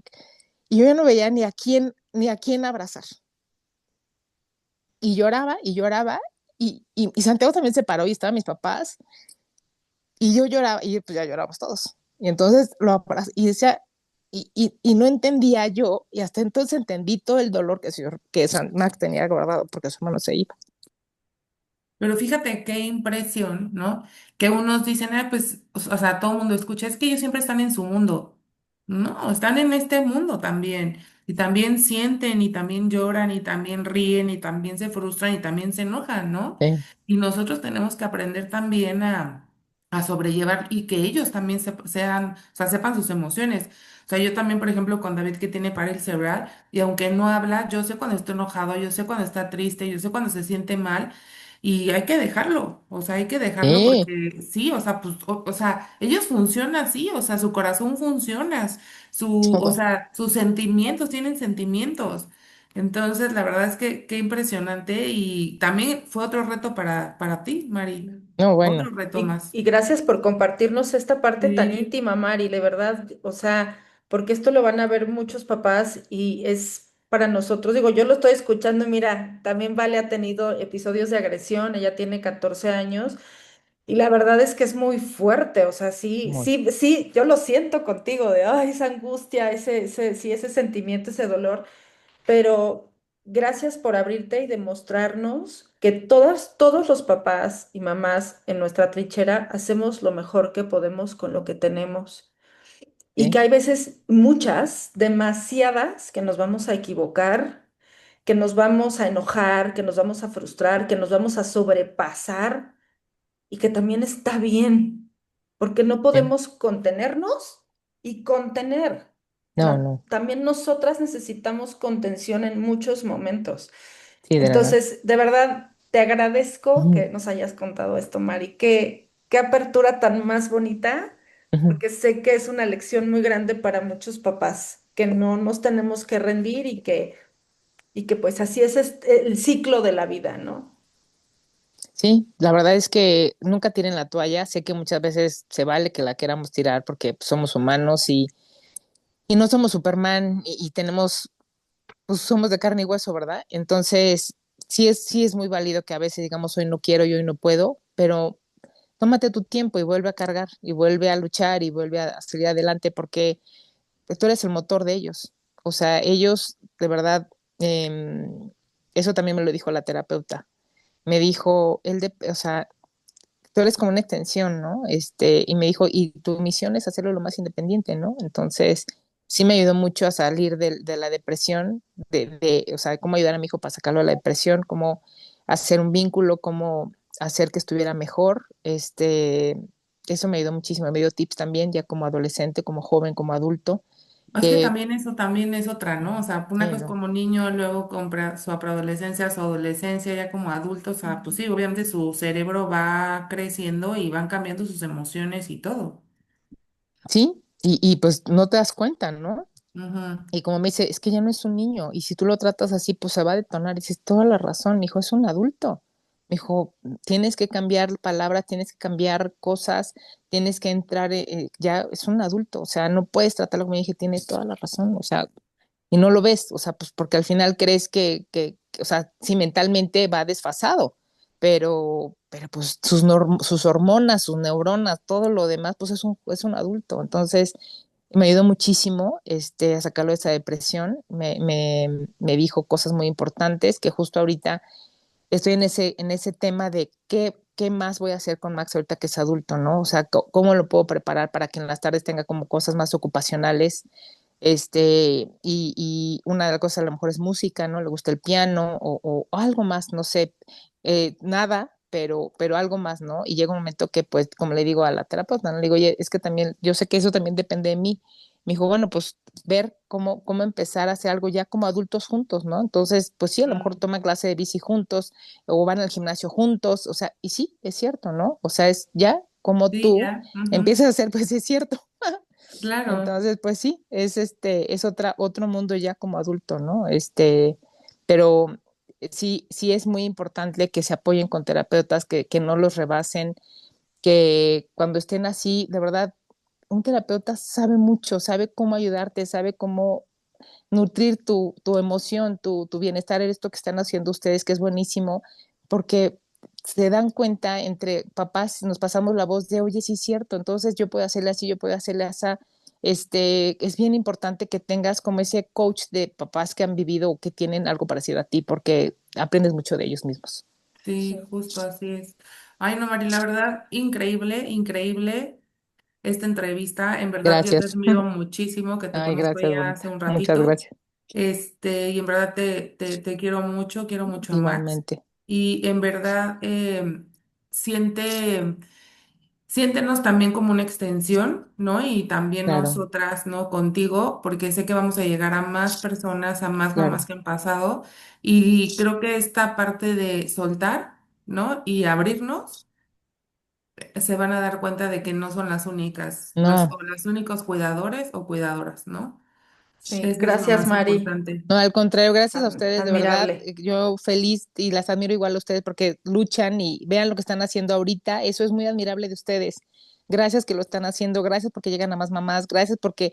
y yo ya no veía ni a quién abrazar. Y lloraba y lloraba y Santiago también se paró y estaban mis papás y yo lloraba y pues ya lloramos todos. Y entonces lo abrazé y decía, y no entendía yo, y hasta entonces entendí todo el dolor que San Max tenía guardado porque su hermano se iba. Pero fíjate qué impresión, ¿no? Que unos dicen, ah, pues, o sea, todo el mundo escucha, es que ellos siempre están en su mundo. No, están en este mundo también. Y también sienten, y también lloran, y también ríen, y también se frustran, y también se enojan, ¿no? Sí, Y nosotros tenemos que aprender también a sobrellevar y que ellos también sean, o sea, sepan sus emociones. O sea, yo también, por ejemplo, con David que tiene parálisis cerebral, y aunque no habla, yo sé cuando está enojado, yo sé cuando está triste, yo sé cuando se siente mal. y hay que dejarlo, o sea, hay que dejarlo Sí, porque sí, o sea, pues, o sea, ellos funcionan así, o sea, su corazón funciona, o sí, sea, sus sentimientos, tienen sentimientos. Entonces, la verdad es que qué impresionante y también fue otro reto para ti, Mari, no, otro bueno, reto más. Y gracias por compartirnos esta parte tan Sí, íntima, Mari, de verdad, o sea, porque esto lo van a ver muchos papás y es para nosotros, digo, yo lo estoy escuchando, y mira, también Vale ha tenido episodios de agresión, ella tiene 14 años y la verdad es que es muy fuerte, o sea, sí, muy, sí, sí, yo lo siento contigo de, ay, esa angustia, sí, ese sentimiento, ese dolor, pero gracias por abrirte y demostrarnos que todos los papás y mamás en nuestra trinchera hacemos lo mejor que podemos con lo que tenemos y que sí, hay veces muchas, demasiadas, que nos vamos a equivocar, que nos vamos a enojar, que nos vamos a frustrar, que nos vamos a sobrepasar y que también está bien, porque no sí, podemos contenernos y contener. no, no, También nosotras necesitamos contención en muchos momentos. sí, de verdad. Entonces, de verdad, te agradezco Ujú, que nos hayas contado esto, Mari. Qué apertura tan más bonita, ujú. porque sé que es una lección muy grande para muchos papás, que no nos tenemos que rendir y que pues así es el ciclo de la vida, ¿no? Sí, la verdad es que nunca tiren la toalla. Sé que muchas veces se vale que la queramos tirar porque pues, somos humanos y no somos Superman y tenemos, pues somos de carne y hueso, ¿verdad? Entonces, sí es muy válido que a veces digamos hoy no quiero y hoy no puedo, pero tómate tu tiempo y vuelve a cargar y vuelve a luchar y vuelve a seguir adelante porque pues, tú eres el motor de ellos. O sea, ellos, de verdad, eh, eso también me lo dijo la terapeuta. Me dijo, o sea, tú eres como una extensión, ¿no? Y me dijo, y tu misión es hacerlo lo más independiente, ¿no? Entonces, sí me ayudó mucho a salir de la depresión, o sea, cómo ayudar a mi hijo para sacarlo de la depresión, cómo hacer un vínculo, cómo hacer que estuviera mejor. Eso me ayudó muchísimo, me dio tips también, ya como adolescente, como joven, como adulto, es que que también eso también es otra, ¿no? O sea, una sí, cosa no. como niño, luego compra su preadolescencia, su adolescencia, ya como adulto, o sea, pues sí, obviamente su cerebro va creciendo y van cambiando sus emociones y todo. Sí, y pues no te das cuenta, ¿no? Ujú. Y como me dice, es que ya no es un niño, y si tú lo tratas así, pues se va a detonar. Y dices, toda la razón, mi hijo es un adulto. Me dijo, tienes que cambiar palabras, tienes que cambiar cosas, tienes que entrar, ya es un adulto, o sea, no puedes tratarlo como dije, tienes toda la razón, o sea, y no lo ves, o sea, pues porque al final crees o sea, sí mentalmente va desfasado, pero pues sus hormonas, sus neuronas, todo lo demás, pues es un adulto. Entonces, me ayudó muchísimo a sacarlo de esa depresión. Me dijo cosas muy importantes que justo ahorita estoy en ese tema de qué más voy a hacer con Max ahorita que es adulto, ¿no? O sea, cómo lo puedo preparar para que en las tardes tenga como cosas más ocupacionales. Y una de las cosas a lo mejor es música, ¿no? Le gusta el piano o algo más, no sé, nada, pero algo más, ¿no? Y llega un momento que, pues, como le digo a la terapeuta, ¿no? Le digo, oye, es que también, yo sé que eso también depende de mí. Me dijo, bueno, pues ver cómo empezar a hacer algo ya como adultos juntos, ¿no? Entonces, pues sí, a lo mejor Mm. toman clase de bici juntos o van al gimnasio juntos, o sea, y sí, es cierto, ¿no? O sea, es ya como Sí, tú ya. Ujú. empiezas a hacer, pues es cierto. Claro. Entonces, pues sí, es otro mundo ya como adulto, ¿no? Pero sí es muy importante que se apoyen con terapeutas, que no los rebasen, que cuando estén así, de verdad, un terapeuta sabe mucho, sabe cómo ayudarte, sabe cómo nutrir tu emoción, tu bienestar, esto que están haciendo ustedes, que es buenísimo, porque se dan cuenta entre papás, nos pasamos la voz de, oye, sí es cierto, entonces yo puedo hacerle así, yo puedo hacerle así. Es bien importante que tengas como ese coach de papás que han vivido o que tienen algo parecido a ti, porque aprendes mucho de ellos mismos. Sí, justo así es. Ay, no, Mari, la verdad, increíble, increíble esta entrevista. En verdad, yo te Gracias. admiro muchísimo, que te Ay, conozco gracias, ya bonita. hace un Muchas ratito. gracias. Y en verdad te quiero mucho a Max. Igualmente. Y en verdad, siente. Siéntenos también como una extensión, ¿no? Y también Claro, nosotras, ¿no? Contigo, porque sé que vamos a llegar a más personas, a más mamás claro. que han pasado. Y creo que esta parte de soltar, ¿no? Y abrirnos, se van a dar cuenta de que no son las únicas, No. o los únicos cuidadores o cuidadoras, ¿no? Sí, Eso es lo gracias, más Mari. importante. No, al contrario, gracias a ustedes, de verdad. Admirable. Yo feliz y las admiro igual a ustedes porque luchan y vean lo que están haciendo ahorita. Eso es muy admirable de ustedes. Gracias que lo están haciendo, gracias porque llegan a más mamás, gracias porque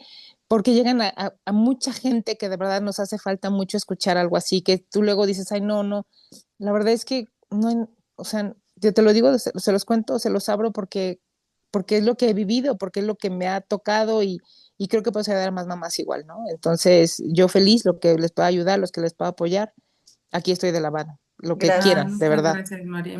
llegan a mucha gente que de verdad nos hace falta mucho escuchar algo así, que tú luego dices, ay, no, no. La verdad es que no, o sea, yo te lo digo, se los cuento, se los abro porque es lo que he vivido, porque es lo que me ha tocado y creo que puedo ayudar a más mamás igual, ¿no? Entonces, yo feliz, lo que les pueda ayudar, los que les pueda apoyar, aquí estoy de la mano, lo que Ah, quieran, Gracias. de muchas verdad. gracias, María.